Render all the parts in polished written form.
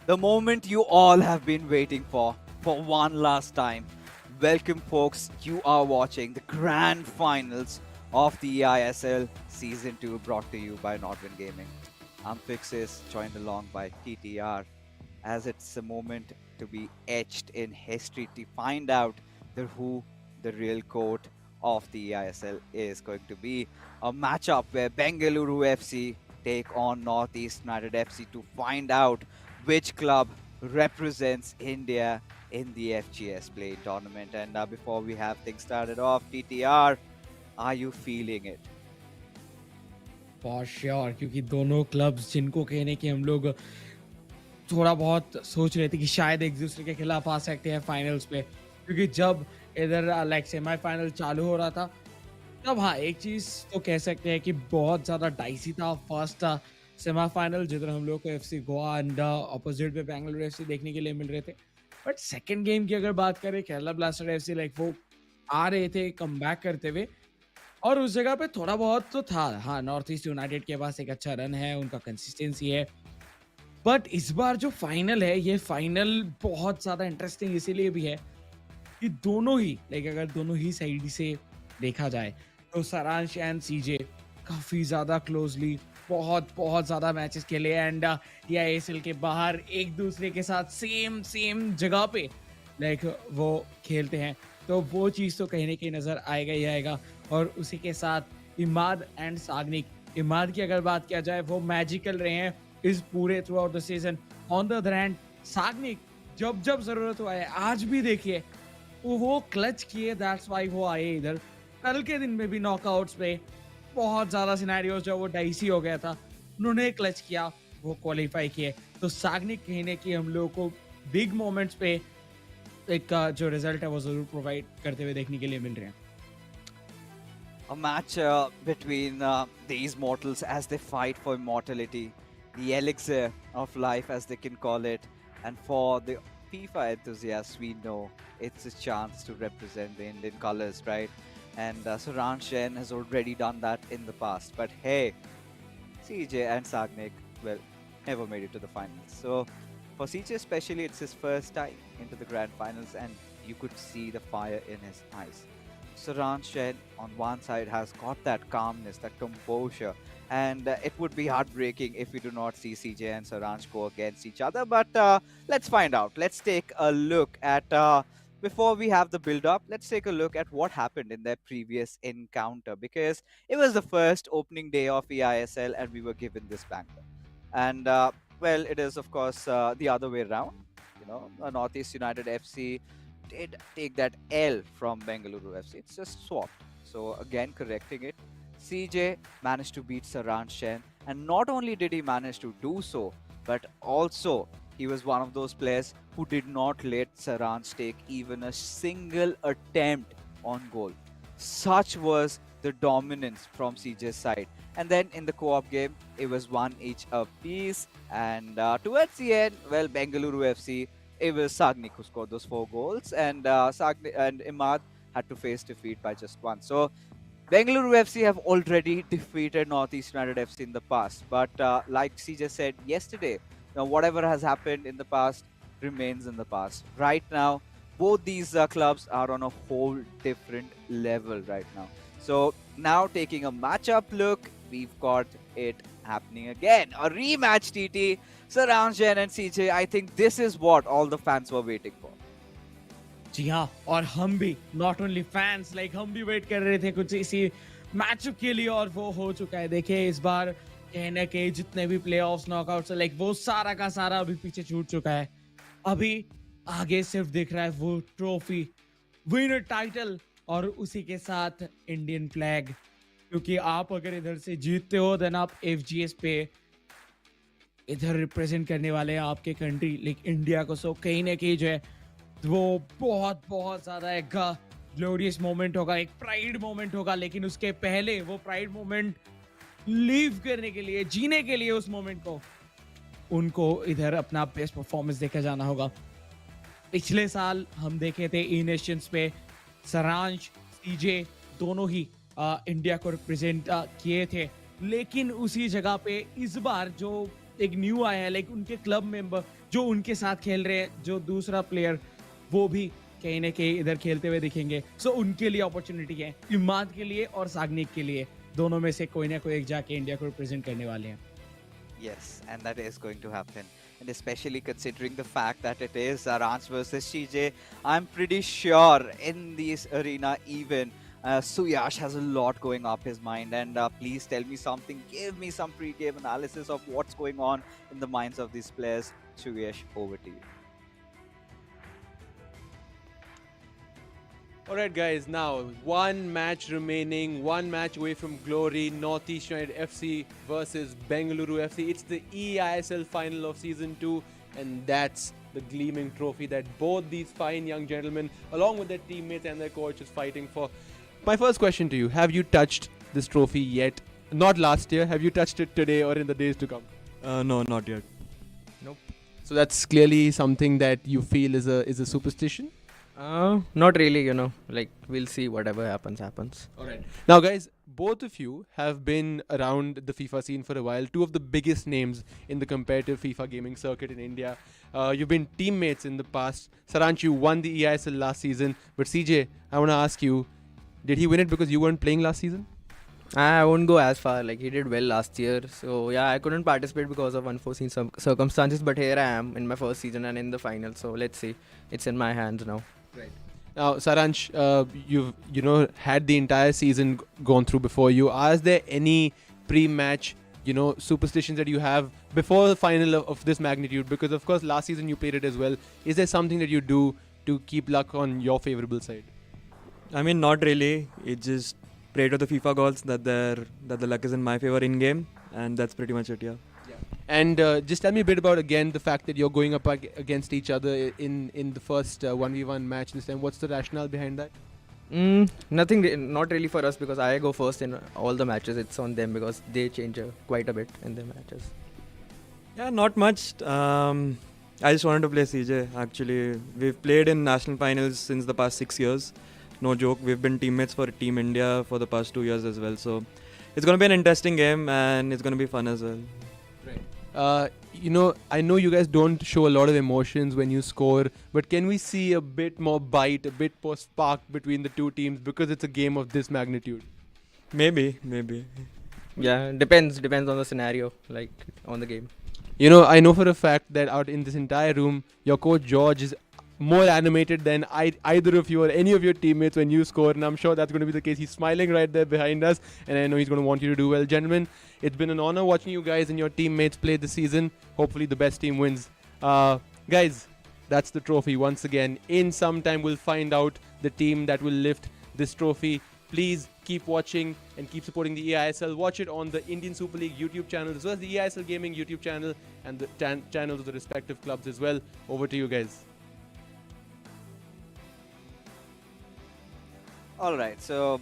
the moment you all have been waiting for one last time. Welcome, folks. You are watching the grand finals of the eISL Season 2 brought to you by Nordwin Gaming. I'm Fixis, joined along by TTR, as it's a moment to be etched in history to find out who the real coach of the eISL is going to be. A matchup where Bengaluru FC take on Northeast United FC to find out which club represents India in the FGS play tournament. And before we have things started off, TTR, are you feeling it? For sure क्योंकि दोनों clubs जिनको कहने कि हम लोग थोड़ा बहुत सोच रहे थे कि शायद एक दूसरे के खिलाफ आ सकते हैं फाइनल्स पे, क्योंकि जब इधर लाइक सेमीफाइनल चालू हो रहा था तब हाँ एक चीज़ तो कह सकते हैं कि बहुत ज़्यादा डाइसी था फर्स्ट सेमीफाइनल जिधर हम लोग को एफसी गोवा एंड अपोजिट पे बेंगलुरु एफसी देखने के लिए मिल रहे थे। बट सेकंड गेम की अगर बात करें केरला ब्लास्टर एफसी लाइक वो आ रहे थे कम बैक करते हुए और उस जगह पे थोड़ा बहुत तो था। हाँ, नॉर्थ ईस्ट यूनाइटेड के पास एक अच्छा रन है, उनका कंसिस्टेंसी है। बट इस बार जो फाइनल है, ये फाइनल बहुत ज़्यादा इंटरेस्टिंग इसीलिए भी है कि दोनों ही लाइक अगर दोनों ही साइड से देखा जाए तो सारांश एंड सीजे काफ़ी ज़्यादा क्लोजली बहुत बहुत ज़्यादा मैचेस खेले एंड या एएसएल के बाहर एक दूसरे के साथ सेम सेम जगह पे लाइक वो खेलते हैं, तो वो चीज़ तो कहीं ना कहीं नज़र आएगा ही आएगा। और उसी के साथ इमाद एंड सागनिक, इमाद की अगर बात किया जाए वो मैजिकल रहे हैं इस पूरे through out the season. On the other hand Sagnik जब जब ज़रूरत हुआ है, आज भी देखिए वो क्लच किए, दैट्स वाई वो आए इधर। कल के दिन में भी नॉकआउट्स पे बहुत ज़्यादा सिनेरियोज जो वो डाइसी हो गया था, उन्होंने क्लच किया, वो क्वालिफाई किए। तो सागनिक कहीं ना कहीं हम लोगों को बिग मोमेंट्स पे एक जो रिजल्ट है वो ज़रूर प्रोवाइड करते हुए देखने के लिए मिल रहे हैं। A match between these mortals as they fight for immortality, the elixir of life, as they can call it. And for the FIFA enthusiasts, we know it's a chance to represent the Indian colors, right? And Saran Shen has already done that in the past. But hey, CJ and Sagnik, well, never made it to the finals. So for CJ especially, it's his first time into the grand finals, and you could see the fire in his eyes. Saran Shen on one side has got that calmness, that composure, and it would be heartbreaking if we do not see CJ and Saranj go against each other. But let's find out. Let's take a look at, before we have the build up, let's take a look at what happened in their previous encounter, because it was the first opening day of eISL and we were given this banker. And well, it is, of course, the other way around. Northeast United FC did take that L from Bengaluru FC. It's just swapped. So again, correcting it. CJ managed to beat Saran Shen, and not only did he manage to do so, but also he was one of those players who did not let Saran take even a single attempt on goal. Such was the dominance from CJ's side. And then in the co-op game, it was one each apiece. And towards the end, well, Bengaluru FC, it was Sagnik who scored those 4 goals, and Sagnik and Imad had to face defeat by just one. So Bengaluru FC have already defeated Northeast United FC in the past, but like CJ said yesterday, whatever has happened in the past remains in the past. Right now, both these clubs are on a whole different level right now. So now taking a matchup look, we've got it happening again. A rematch, TT. Saranjan and CJ, I think this is what all the fans were waiting for. जी हाँ, और हम भी not only fans like हम भी wait कर रहे थे कुछ इसी मैचअप के लिए, और वो हो चुका है। देखिए इस बार कहने के जितने भी प्लेऑफ्स नॉकआउट्स लाइक वो सारा का सारा अभी पीछे छूट चुका है। अभी आगे सिर्फ दिख रहा है वो ट्रॉफी, विनर टाइटल और उसी के साथ इंडियन फ्लैग, क्योंकि आप अगर इधर से जीतते हो देन आप एफजीएस पे इधर रिप्रेजेंट करने वाले हैं आपके कंट्री लाइक इंडिया को। सो कहीं ना कहीं जो है वो बहुत बहुत ज़्यादा एक ग्लोरियस मोमेंट होगा, एक प्राइड मोमेंट होगा। लेकिन उसके पहले वो प्राइड मोमेंट लीव करने के लिए, जीने के लिए उस मोमेंट को उनको इधर अपना बेस्ट परफॉर्मेंस देकर जाना होगा। पिछले साल हम देखे थे ई नेशंस पे सारांश सीजे दोनों ही इंडिया को रिप्रेजेंट किए थे, लेकिन उसी जगह पे इस बार जो एक न्यू आया है लाइक उनके क्लब मेंबर जो उनके साथ खेल रहे हैं, जो दूसरा प्लेयर वो भी कहीं ना कहीं इधर खेलते हुए दिखेंगे। सो उनके लिए अपॉर्चुनिटी है, इमाद के लिए और सागनिक के लिए, दोनों में से कोई ना कोई एक जाके इंडिया को रिप्रेजेंट करने वाले हैं। Yes, and that is going to happen. And especially considering the fact that it is Saransh versus CJ, I'm pretty sure in this arena, even Suyash has a lot going up his mind. And please tell me something, give me some pre game analysis of what's going on in the minds of these players. Suyash, over to you. Alright guys, now one match remaining, one match away from glory, Northeast United FC versus Bengaluru FC. It's the eISL final of season 2 and that's the gleaming trophy that both these fine young gentlemen along with their teammates and their coach is fighting for. My first question to you, have you touched this trophy yet? Not last year, have you touched it today or in the days to come? No, not yet. Nope. So that's clearly something that you feel is a superstition? Not really, you know. Like, we'll see, whatever happens. Alright. Now, guys, both of you have been around the FIFA scene for a while. Two of the biggest names in the competitive FIFA gaming circuit in India. You've been teammates in the past. Saransh, you won the eISL last season. But CJ, I want to ask you, did he win it because you weren't playing last season? I won't go as far. Like, he did well last year. So, yeah, I couldn't participate because of unforeseen circumstances. But here I am in my first season and in the final. So, let's see. It's in my hands now. Right. Now, Saransh, you've had the entire season gone through before you. Are there any pre-match superstitions that you have before the final of this magnitude? Because of course last season you played it as well. Is there something that you do to keep luck on your favorable side? I mean, not really. It just pray to the FIFA gods that the luck is in my favor in game, and that's pretty much it. Yeah. And just tell me a bit about again the fact that you're going up against each other in the first 1v1 match this time. What's the rationale behind that? Nothing, not really for us because I go first in all the matches. It's on them because they change quite a bit in their matches. Yeah, not much. I just wanted to play CJ. Actually, we've played in national finals since the past 6 years. No joke. We've been teammates for Team India for the past 2 years as well. So it's going to be an interesting game and it's going to be fun as well. Right. I know you guys don't show a lot of emotions when you score, but can we see a bit more bite, a bit more spark between the two teams because it's a game of this magnitude? Maybe. Yeah, depends on the scenario, like on the game. I know for a fact that out in this entire room, your coach George is more animated than either of you or any of your teammates when you score, and I'm sure that's going to be the case. He's smiling right there behind us, and I know he's going to want you to do well. Gentlemen, it's been an honor watching you guys and your teammates play this season. Hopefully the best team wins. Guys, that's the trophy once again. In some time, we'll find out the team that will lift this trophy. Please keep watching and keep supporting the eISL. Watch it on the Indian Super League YouTube channel as well as the eISL Gaming YouTube channel and the channels of the respective clubs as well. Over to you guys. All right, so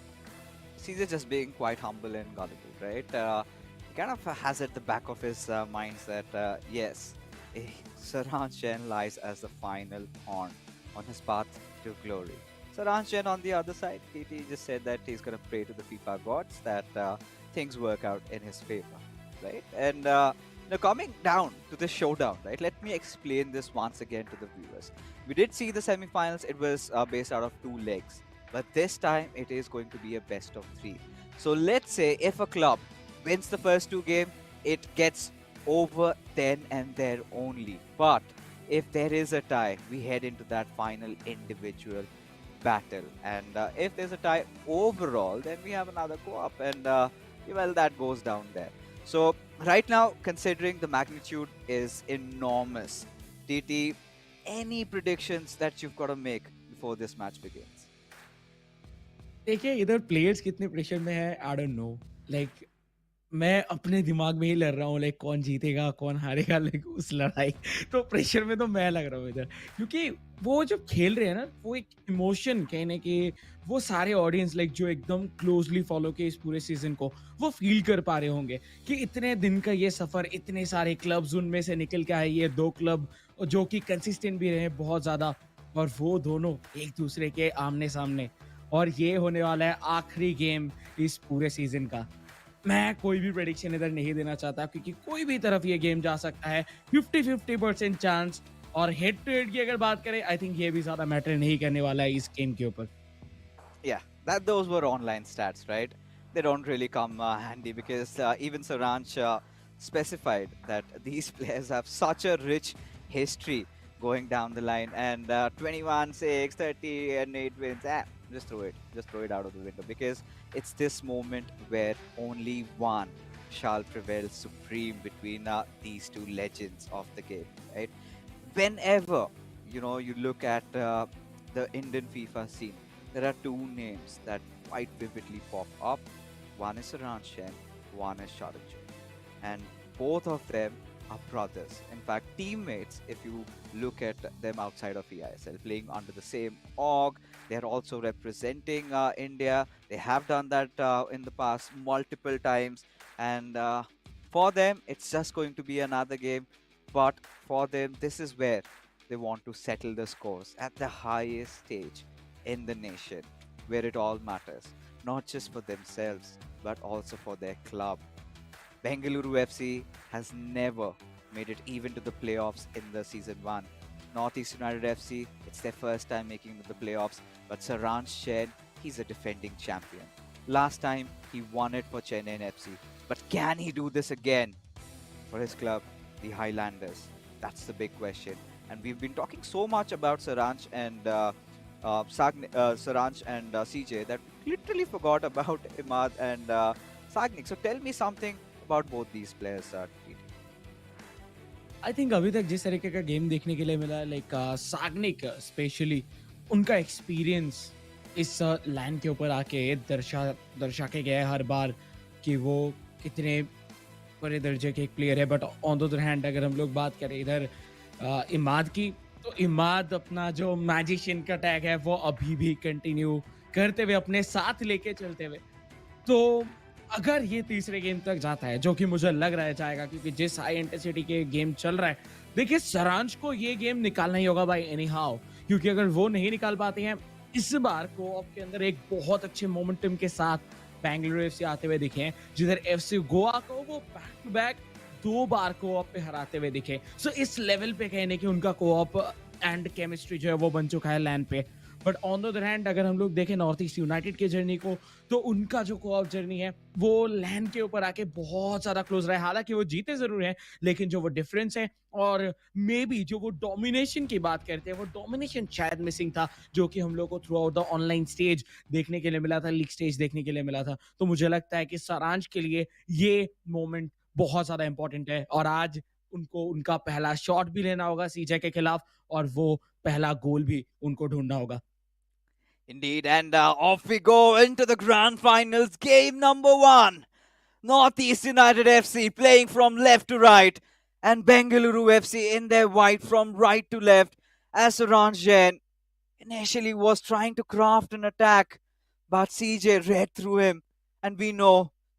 Caesar just being quite humble and gullible, right? He kind of has at the back of his mind that yes, Saransh Jain lies as the final pawn on his path to glory. Saransh Jain on the other side, he just said that he's going to pray to the FIFA gods that things work out in his favor, right? And coming down to the showdown, right? Let me explain this once again to the viewers. We did see the semi-finals; it was based out of 2 legs. But this time it is going to be a best of 3. So let's say if a club wins the first 2 games, it gets over then and there only. But if there is a tie, we head into that final individual battle. And if there's a tie overall, then we have another co-op. And well, that goes down there. So right now, considering the magnitude is enormous, TT, any predictions that you've got to make before this match begins? देखिए इधर players कितने pressure में है I don't know like मैं अपने दिमाग में ही लड़ रहा हूँ लाइक कौन जीतेगा कौन हारेगा लाइक उस लड़ाई तो प्रेशर में तो मैं लग रहा हूँ इधर क्योंकि वो जब खेल रहे हैं ना वो एक इमोशन कहने के वो सारे ऑडियंस लाइक जो एकदम क्लोजली फॉलो किए इस पूरे सीजन को वो फील कर पा रहे होंगे कि इतने दिन का ये सफर इतने सारे क्लब्स उनमें से निकल के आए ये 2 क्लब जो कि कंसिस्टेंट भी रहे बहुत ज़्यादा और वो दोनों एक दूसरे के आमने सामने और ये होने वाला है आखिरी गेम इस पूरे सीजन का मैं कोई भी प्रेडिक्शन इधर नहीं देना चाहता क्योंकि कोई भी तरफ ये गेम जा सकता है। 50-50% चांस। और हेड टू हेड की अगर बात करें, आई थिंक ये भी ज़्यादा मैटर नहीं करने वाला है इस गेम के ऊपर। Yeah, that those were online stats, right? They don't really come handy because even Saranch specified that these players have such a rich history going down the line, and 21, 6, 30, and 8 wins. Just throw it out of the window because it's this moment where only one shall prevail supreme between these two legends of the game, right? Whenever you look at the Indian FIFA scene, there are two names that quite vividly pop up. One is Saran Shen, one is Sharan Joy. And both of them are brothers. In fact, teammates, if you look at them outside of eISL, playing under the same org, they're also representing India. They have done that in the past multiple times. And for them, it's just going to be another game. But for them, this is where they want to settle the scores at the highest stage in the nation, where it all matters, not just for themselves, but also for their club. Bengaluru FC has never made it even to the playoffs in the season one. Northeast United FC, it's their first time making the playoffs, but Saransh Shen, he's a defending champion. Last time, he won it for Chennai FC. But can he do this again for his club, the Highlanders? That's the big question. And we've been talking so much about Saranch and Saranch and CJ that we literally forgot about Imad and Sagnik. So tell me something about both these players, Pete. I think अभी तक जिस तरीके का game देखने के लिए मिला, like Sagnik specially उनका एक्सपीरियंस इस लैंड के ऊपर आके दर्शा के गया है हर बार कि वो कितने बड़े दर्जे के एक प्लेयर है। But on the other hand अगर हम लोग बात करें इधर इमाद की, तो इमाद अपना जो मैजिशियन का टैग है वो अभी भी कंटिन्यू करते हुए अपने साथ लेके चलते हुए। तो अगर ये तीसरे गेम तक जाता है, जो कि मुझे लग रहा है जाएगा क्योंकि जिस हाई इंटेंसिटी के गेम चल रहा है, देखिए सारांश को ये गेम निकालना ही होगा बाय एनी हाउ, क्योंकि अगर वो नहीं निकाल पाते हैं इस बार कोऑप के अंदर एक बहुत अच्छे मोमेंटम के साथ बेंगलुरु एफसी आते हुए दिखे हैं, जिधर एफसी गोवा को वो बैक टू बैक 2 बार कोऑप पे हराते हुए दिखे। सो इस लेवल पे कहने की उनका कोऑप एंड केमिस्ट्री जो है वो बन चुका है लैंड पे। But on the other hand अगर हम लोग देखें नॉर्थ ईस्ट यूनाइटेड की जर्नी को, तो उनका जो कोऑप जर्नी है वो लैंड के ऊपर आके बहुत ज्यादा क्लोज रहा है। हालांकि वो जीते जरूर हैं, लेकिन जो वो डिफरेंस है और मे बी जो वो डोमिनेशन की बात करते हैं, वो डोमिनेशन शायद मिसिंग था, जो कि हम लोग को through out the online stage देखने के लिए मिला था, लीग स्टेज देखने के लिए मिला था। तो मुझे लगता है कि सारांश के लिए ये मोमेंट बहुत ज्यादा इंपॉर्टेंट है और आज उनको उनका पहला शॉट भी लेना होगा सीजे के खिलाफ और वो पहला गोल भी उनको ढूंढना होगा। Indeed, and off we go into the grand finals. Game number one. Northeast United FC playing from left to right, and Bengaluru FC in their white from right to left. As Ranjan initially was trying to craft an attack, but CJ read through him, and we know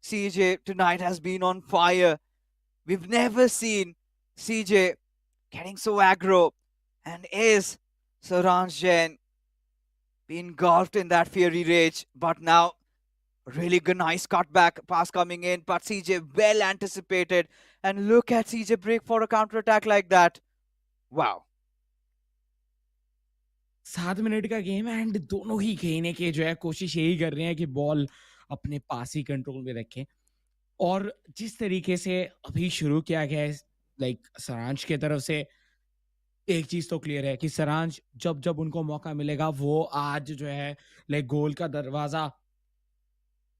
CJ tonight has been on fire. We've never seen CJ getting so aggro, and is Saranjan been engulfed in that fiery rage, but now really good nice cutback pass coming in, but CJ well anticipated, and look at CJ break for a counter attack like that. Wow. 7 minute का game है and दोनों ही खेलने के जो है कोशिश यही कर रहे हैं कि बॉल अपने पास ही कंट्रोल में रखें। और जिस तरीके से अभी शुरू किया गया है लाइक सारांश की तरफ से, एक चीज तो क्लियर है कि सारांश जब जब उनको मौका मिलेगा वो आज जो है लाइक गोल का दरवाजा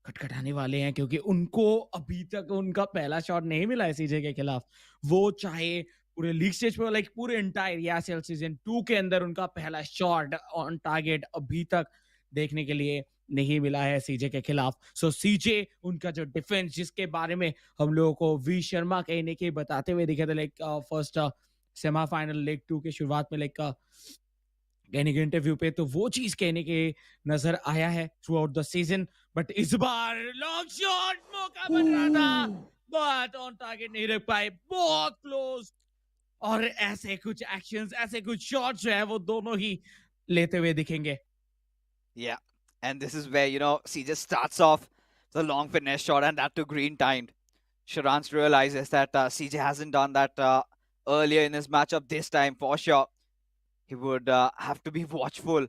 खटखटाने वाले हैं, क्योंकि उनको अभी तक उनका पहला शॉट नहीं मिला है सीजे के खिलाफ। वो चाहे पूरे लीग स्टेज पे लाइक पूरे एंटायर ईएसएल सीजन 2 के अंदर उनका पहला शॉट ऑन टारगेट अभी तक देखने के लिए नहीं मिला है सीजे के खिलाफ। सो सीजे उनका जो डिफेंस जिसके बारे में हम लोगों को वी शर्मा कहने के बताते हुए दिखे थे लाइक फर्स्ट सेमीफाइनल लीग 2 के शुरुआत में लाइक कहने के इंटरव्यू पे, तो वो चीज कहने के नजर आया है through out the season. But इस बार लॉन्ग शॉट मौका बन रहा था बट ऑन टारगेट नहीं रख पाए, बहुत क्लोज। और ऐसे कुछ एक्शंस, ऐसे कुछ शॉट्स जो है वो दोनों ही लेते हुए दिखेंगे। Yeah, and this is where CJ starts off The long finesse shot, and that too green timed. Sharans realizes that CJ hasn't done that earlier in his matchup. This time, for sure, he would have to be watchful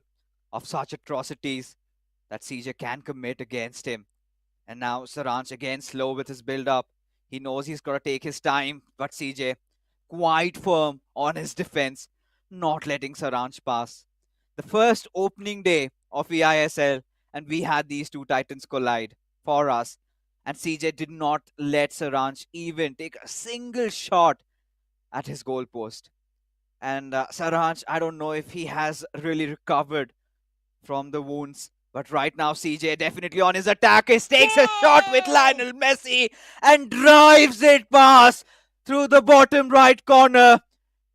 of such atrocities that CJ can commit against him. And now Saranch again slow with his build up. He knows he's got to take his time, but CJ quite firm on his defense, not letting Saranch pass. The first opening day of eISL, and we had these two titans collide for us. And CJ did not let Saranch even take a single shot at his goalpost. And Saranch, I don't know if he has really recovered from the wounds. But right now, CJ definitely on his attack. He takes a shot with Lionel Messi and drives it past through the bottom right corner.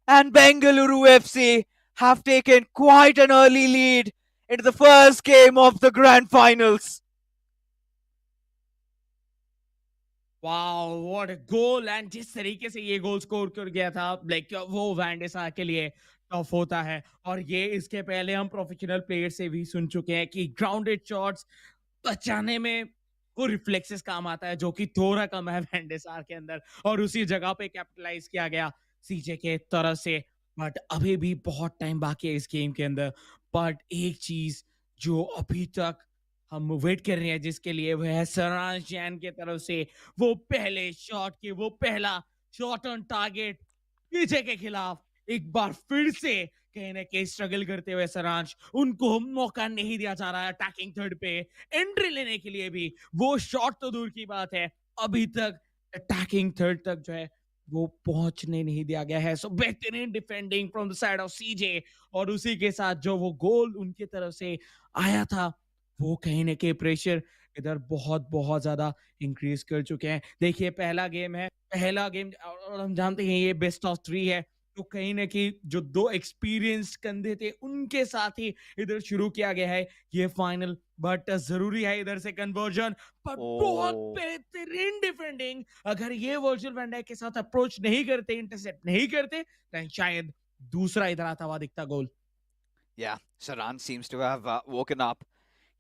And Bengaluru FC have taken quite an early lead into the first game of the grand finals. Wow what a goal and जिस तरीके से ये goal score कर गया था like वो वैंडेसा के लिए टफ होता है और ये इसके पहले हम प्रोफेशनल प्लेयर से भी सुन चुके हैं कि ग्राउंडेड शॉट्स बचाने में वो रिफ्लेक्सेस काम आता है जो कि थोड़ा कम है वैंडेसार के अंदर और उसी जगह पे कैपिटलाइज किया गया सीजे के तरफ से बट अभी भी बहुत टाइम बाकी है इस गेम के अंदर बट एक चीज जो अभी तक हम वेट कर रहे हैं जिसके लिए वो है सरांश जैन के तरफ से वो पहले शॉट के वो पहला शॉट ऑन टारगेट पीछे के खिलाफ एक बार फिर से कहीं ना कहीं स्ट्रगल करते हुए सरांश उनको मौका नहीं दिया जा रहा है अटैकिंग थर्ड पे एंट्री लेने के लिए भी वो शॉट तो दूर की बात है अभी तक अटैकिंग थर्ड तक जो है वो पहुंचने नहीं दिया गया है सो बेहतरीन defending from the side of CJ और उसी के साथ जो वो गोल उनकी तरफ से आया था वो कहीं ना कहीं प्रेशर इधर बहुत बहुत ज्यादा इंक्रीज कर चुके हैं देखिए पहला गेम है पहला गेम और हम जानते हैं ये बेस्ट ऑफ 3 है तो कहीं ना कहीं जो दो एक्सपीरियंस कंधे थे उनके साथ ही इधर शुरू किया गया है ये फाइनल बट जरूरी है इधर से कन्वर्जन पर बहुत बेहतरीन डिफेंडिंग अगर ये वर्चुअल वैंडाइक के साथ अप्रोच नहीं करते इंटरसेप्ट नहीं करते तो शायद दूसरा इधर आता हुआ दिखता गोल Yeah, Saran seems to have woken up.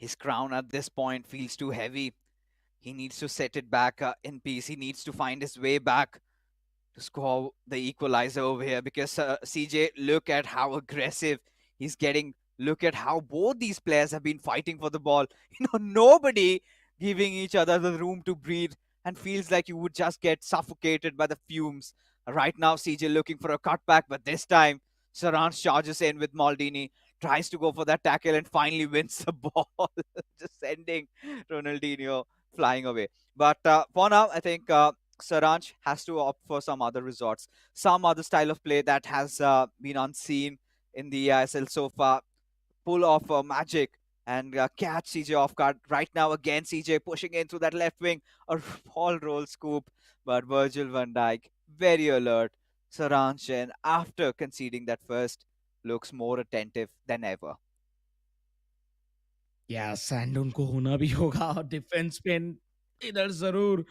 His crown at this point feels too heavy. He needs to set it back in peace. He needs to find his way back to score the equalizer over here because CJ, look at how aggressive he's getting. Look at how both these players have been fighting for the ball. Nobody giving each other the room to breathe and feels like you would just get suffocated by the fumes. Right now, CJ looking for a cutback, but this time, Saran charges in with Maldini, tries to go for that tackle and finally wins the ball, just sending Ronaldinho flying away. But for now, I think Saranch has to opt for some other resorts, some other style of play that has been unseen in the eISL so far. Pull off magic and catch CJ off guard. Right now, again, CJ pushing in through that left wing, a ball roll scoop. But Virgil van Dijk, very alert. Saranchen, after conceding that first, looks more attentive than ever. Yes and उनको होना भी होगा और defence पे इधर जरूर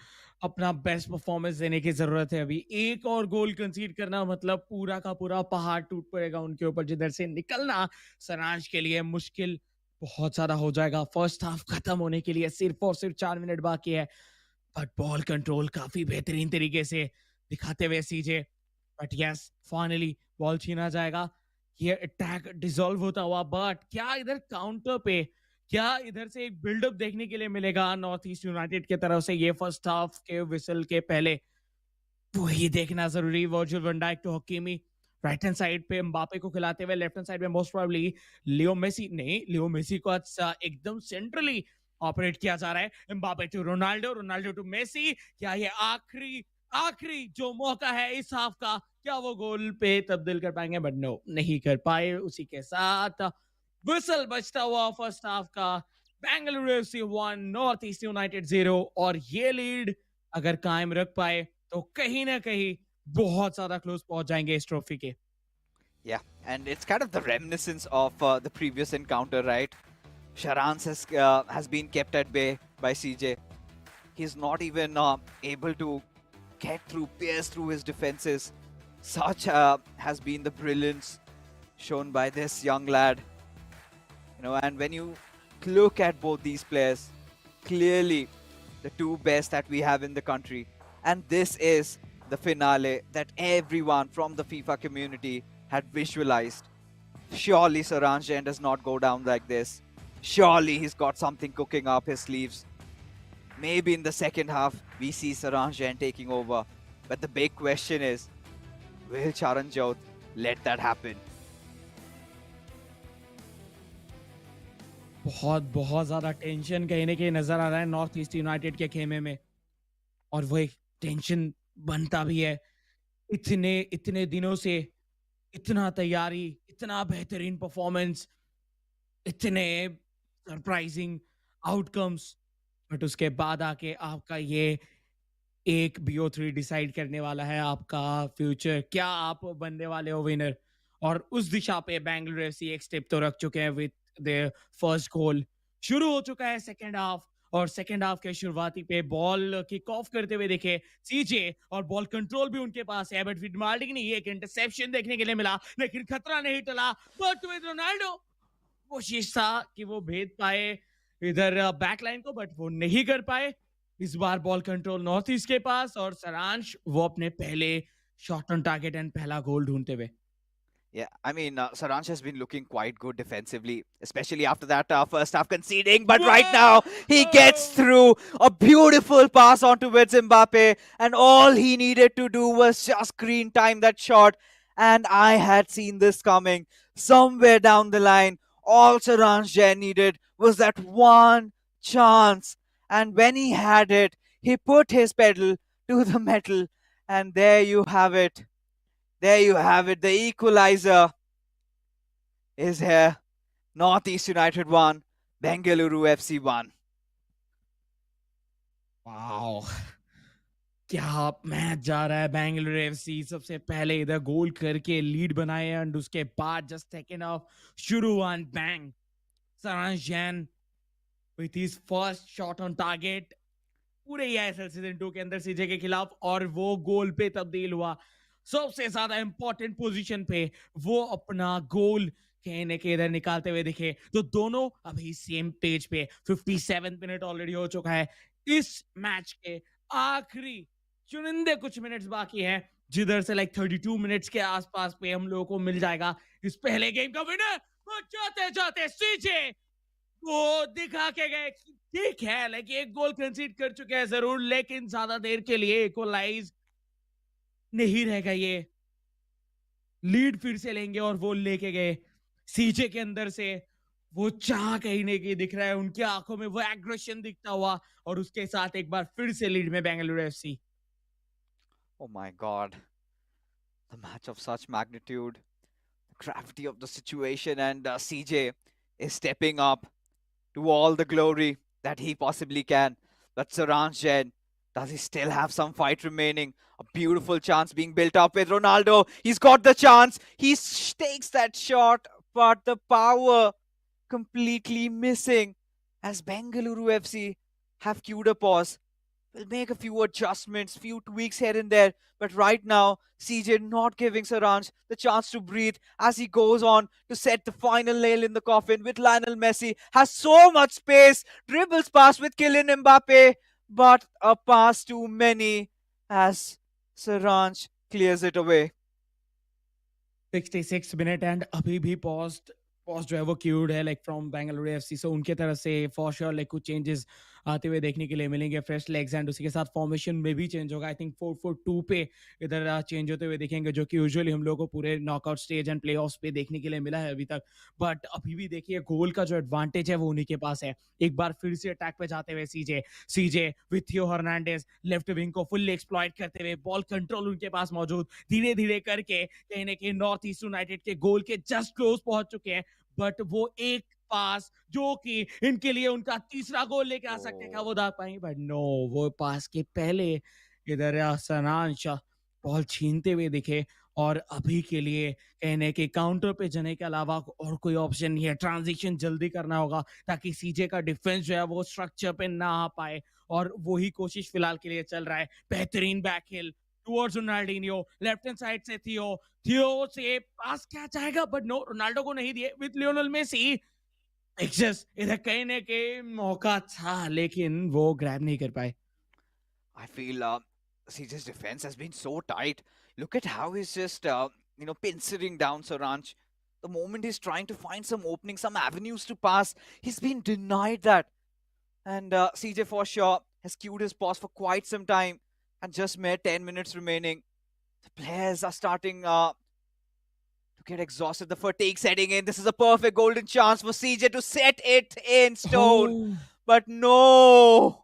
अपना best performance देने की जरूरत है अभी एक और गोल कंसीड करना मतलब पूरा का पूरा पहाड़ टूट पड़ेगा उनके ऊपर जिधर से निकलना सरांश के लिए मुश्किल बहुत ज्यादा हो जाएगा फर्स्ट हाफ खत्म होने के लिए सिर्फ और सिर्फ 4 मिनट बाकी है बट बॉल कंट्रोल काफी बेहतरीन तरीके से दिखाते हुए सीजे बट यस फाइनली बॉल छीना जाएगा ये अटैक डिसॉल्व होता हुआ बट क्या इधर काउंटर पे क्या इधर से एक बिल्डअप देखने के लिए मिलेगा नॉर्थ ईस्ट यूनाइटेड की तरफ से ये फर्स्ट हाफ के विसल के पहले वही देखना जरूरी Virgil van Dijk to Hakimi right hand side पे एम्बापे को खिलाते हुए लेफ्ट हैंड साइड में मोस्ट प्रोबेबली लियो मेसी को एकदम सेंट्रली ऑपरेट किया जा रहा है Mbappe to Ronaldo to Messi क्या ये आखिरी जो मौका है इस हाफ का क्या वो गोल पे तब्दील कर पाएंगे बट नो नहीं कर पाए उसी के साथ विसल बजता हुआ फर्स्ट हाफ का Bengaluru FC 1 north East United 0 और ये लीड अगर कायम रख पाए तो कहीं ना कहीं बहुत ज्यादा क्लोज पहुंच जाएंगे इस ट्रॉफी के Yeah, and it's kind of the reminiscence of the previous encounter, right? Sharans has been kept at bay by CJ. He's not even able to pierce through his defenses. Such has been the brilliance shown by this young lad. And when you look at both these players, clearly the two best that we have in the country. And this is the finale that everyone from the FIFA community had visualized. Surely Saransh Jain does not go down like this. Surely he's got something cooking up his sleeves. Maybe in the second half, we see Saransh Jain taking over. But the big question is, will Charanjot let that happen? बहुत बहुत ज्यादा tension कहीं ना कहीं नजर आ रहा है north East United के खेमे में, और वो एक टेंशन बनता भी है। इतने इतने दिनों से इतना तैयारी, इतना बेहतरीन परफॉर्मेंस, इतने सरप्राइजिंग आउटकम्स, बट उसके बाद आके आपका ये एक BO3 डिसाइड करने वाला है आपका फ्यूचर, क्या आप बनने वाले हो विनर। और उस दिशा पे बेंगलुरु एफसी एक स्टेप तो रख चुके हैं विद देयर फर्स्ट गोल। शुरू हो चुका है सेकंड हाफ, और सेकंड हाफ के शुरुआती पे बॉल किक ऑफ करते हुए देखे सीजे, और बॉल कंट्रोल भी उनके पास है, बट फिडमार्डिंग नहीं, एक इंटरसेप्शन देखने के लिए मिला, लेकिन खतरा नहीं टला। बट विद रोनाल्डो कोशिश था कि वो भेद पाए इधर बैकलाइन को, बट वो नहीं कर पाए। इस बार बॉल कंट्रोल नॉर्थ ईस्ट के पास, और सारांश वो अपने पहले शॉट ऑन टारगेट एंड पहला गोल ढूंढते हुए। Yeah, I mean, Saransh has been looking quite good defensively, especially after that first half conceding. But right now, he gets through a beautiful pass on towards Mbappe, and all he needed to do was just green time that shot. And I had seen this coming somewhere down the line. All Saransh Jain needed was that one chance, and when he had it, he put his pedal to the metal, and there you have it. There you have it. The equalizer is here. Northeast United 1, Bengaluru FC 1. Wow, क्या match जा रहा है। Bengaluru FC सबसे पहले इधर गोल करके lead बनाए, and उसके बाद जस्ट सेकंड हाफ शुरू एंड बैंग, सारांश Jain with his first shot on target पूरे eISL सीजन 2 के अंदर सीजे के खिलाफ, और वो गोल पे तब्दील हुआ। सबसे ज्यादा इंपॉर्टेंट पोजीशन पे वो अपना गोल कहने के इधर निकालते हुए दिखे। तो दोनों अभी सेम पेज पे। 57 मिनट ऑलरेडी हो चुका है। इस मैच के आखिरी चुनिंदे कुछ मिनट्स बाकी हैं, जिधर से लाइक 32 मिनट्स के आसपास पे हम लोगों को मिल जाएगा इस पहले गेम का विनर। वो जाते जाते सीजे वो दिखा के गए, ठीक है लाइक एक गोल कंसीड कर चुके हैं जरूर, लेकिन ज्यादा देर के लिए इक्वलाइज नहीं रहेगा, ये लीड फिर से लेंगे, और वो लेके गए। सीजे के अंदर से वो चाह कहीं नहीं कहीं दिख रहा है, उनकी आंखों में वो एग्रेशन दिखता हुआ, और उसके साथ एक बार फिर से लीड में Bengaluru FC. Oh my god. The match of such magnitude, the gravity of the situation, and CJ is stepping up to all the glory that he possibly can. But Saransh Jain, does he still have some fight remaining? A beautiful chance being built up with Ronaldo. He's got the chance. He takes that shot, but the power completely missing as Bengaluru FC have queued a pause. We'll make a few adjustments, few tweaks here and there. But right now, CJ not giving Saransh the chance to breathe as he goes on to set the final nail in the coffin with Lionel Messi. Has so much space, dribbles past with Kylian Mbappe, but a pass too many as Saransh clears it away. 66 minute and अभी भी post जो है वो cued है like from Bengaluru FC, सो उनके तरफ से for sure like कुछ चेंजेस आते हुए देखने के लिए मिलेंगे, फ्रेश लेग्स, एंड उसी के साथ फॉर्मेशन में भी चेंज होगा। आई थिंक 4-4-2 पे इधर चेंज होते हुए देखेंगे, जो कि यूजुअली हम लोग को पूरे नॉकआउट स्टेज एंड प्लेऑफ्स पे देखने के लिए मिला है अभी तक। बट अभी भी देखिए गोल का जो एडवांटेज है वो उन्हीं के पास है। एक बार फिर से अटैक पे जाते हुए सीजे विथ थियो हर्नांडेज लेफ्ट विंग को फुल्ली एक्सप्लॉइट करते हुए, बॉल कंट्रोल उनके पास मौजूद, धीरे धीरे करके कहीं ना कहीं नॉर्थ ईस्ट यूनाइटेड के गोल के जस्ट क्लोज पहुंच चुके हैं। बट वो एक पास जो कि इनके लिए उनका तीसरा गोल लेके आ सकते हैं, वो दाग पाएंगे, बट नो, वो पास के पहले इधर सारांश बॉल छीनते हुए दिखे, और अभी के लिए कहने के काउंटर पे जाने के अलावा और कोई ऑप्शन नहीं है। ट्रांजिशन जल्दी करना होगा ताकि सीजे का डिफेंस जो है वो स्ट्रक्चर पे ना आ पाए, और वही कोशिश फिलहाल के लिए चल रहा है। बेहतरीन back heel towards Ronaldinho, left hand side से थियो से पास क्या चाहेगा, बट नो, रोनाल्डो को नहीं दिए विद लियोनेल मेसी। एक्सेस इधर कहीं ना कहीं मौका था लेकिन वो ग्रैब नहीं कर पाए. I feel CJ's defense has been so tight. Look at how he's just pincering down Saranch. The moment he's trying to find some openings, some avenues to pass, he's been denied that. And CJ for sure has queued his pass for quite some time, and just mere 10 minutes remaining. The players are starting to get exhausted. The fatigue setting in. This is a perfect golden chance for CJ to set it in stone. Oh. But no!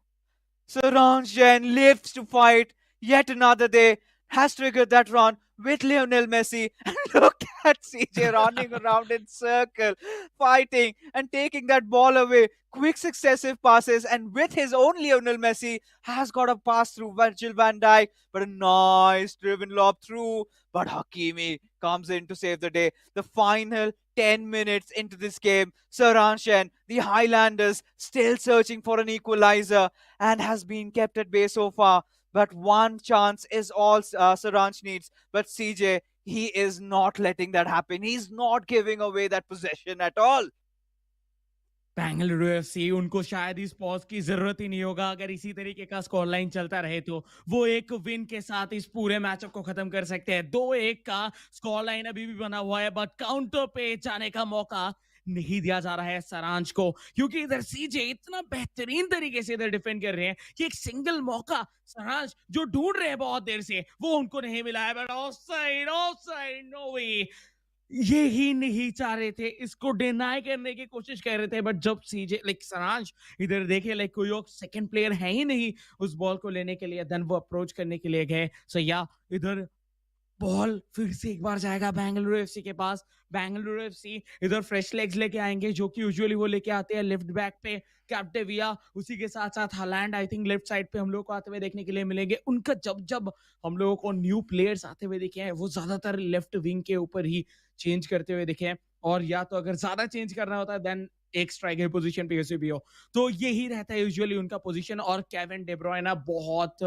Saranjan lives to fight yet another day, has triggered that run with Lionel Messi. And look at CJ running around in circle, fighting and taking that ball away. Quick successive passes, and with his own Lionel Messi, has got a pass through Virgil van Dijk, but a nice driven lob through. But Hakimi comes in to save the day. The final 10 minutes into this game, Saranshan, the Highlanders, still searching for an equalizer and has been kept at bay so far. But one chance is all Saranch needs. But CJ, he is not letting that happen. He's not giving away that possession at all. Bengaluru FC उनको शायद इस pause की जरूरत ही नहीं होगा अगर इसी तरीके का स्कोर लाइन चलता रहे तो वो एक विन के साथ इस पूरे मैचअप को खत्म कर सकते हैं. 2-1 का स्कोर लाइन अभी भी बना हुआ है बट काउंटर पे जाने का मौका नहीं दिया जा रहा है सरांच को क्योंकि इधर सीजे इतना बेहतरीन तरीके से इधर डिफेंड कर रहे हैं कि एक सिंगल मौका सरांच जो ढूंढ रहे हैं बहुत देर से वो उनको नहीं मिला है. बट ऑफसाइड ऑफसाइड नो वे, ये ही नहीं चाह रहे थे, इसको डिनाई करने की कोशिश कर रहे थे बट जब सीजे लाइक सरांश इधर देखे लाइक कोई और सेकंड प्लेयर है ही नहीं उस बॉल को लेने के लिए, देन वो अप्रोच करने के लिए गए. सो या इधर बॉल फिर से एक बार जाएगा बेंगलुरु एफसी के पास. बेंगलुरु एफसी इधर फ्रेश लेग्स लेके आएंगे जो कि यूजुअली वो लेके आते हैं लेफ्ट बैक पे कैप्टेविया, उसी के साथ साथ Holland I think left side पे हम लोग को आते हुए देखने के लिए मिलेंगे. उनका जब जब हम लोगों को न्यू प्लेयर्स आते हुए दिखे हैं वो ज्यादातर लेफ्ट विंग के ऊपर ही चेंज करते हुए दिखे हैं और या तो अगर ज्यादा चेंज करना होता है देन एक स्ट्राइकर पोजीशन पे ऐसे भी हो तो यही रहता है यूजुअली उनका पोजीशन. और केविन डे ब्रुयना बहुत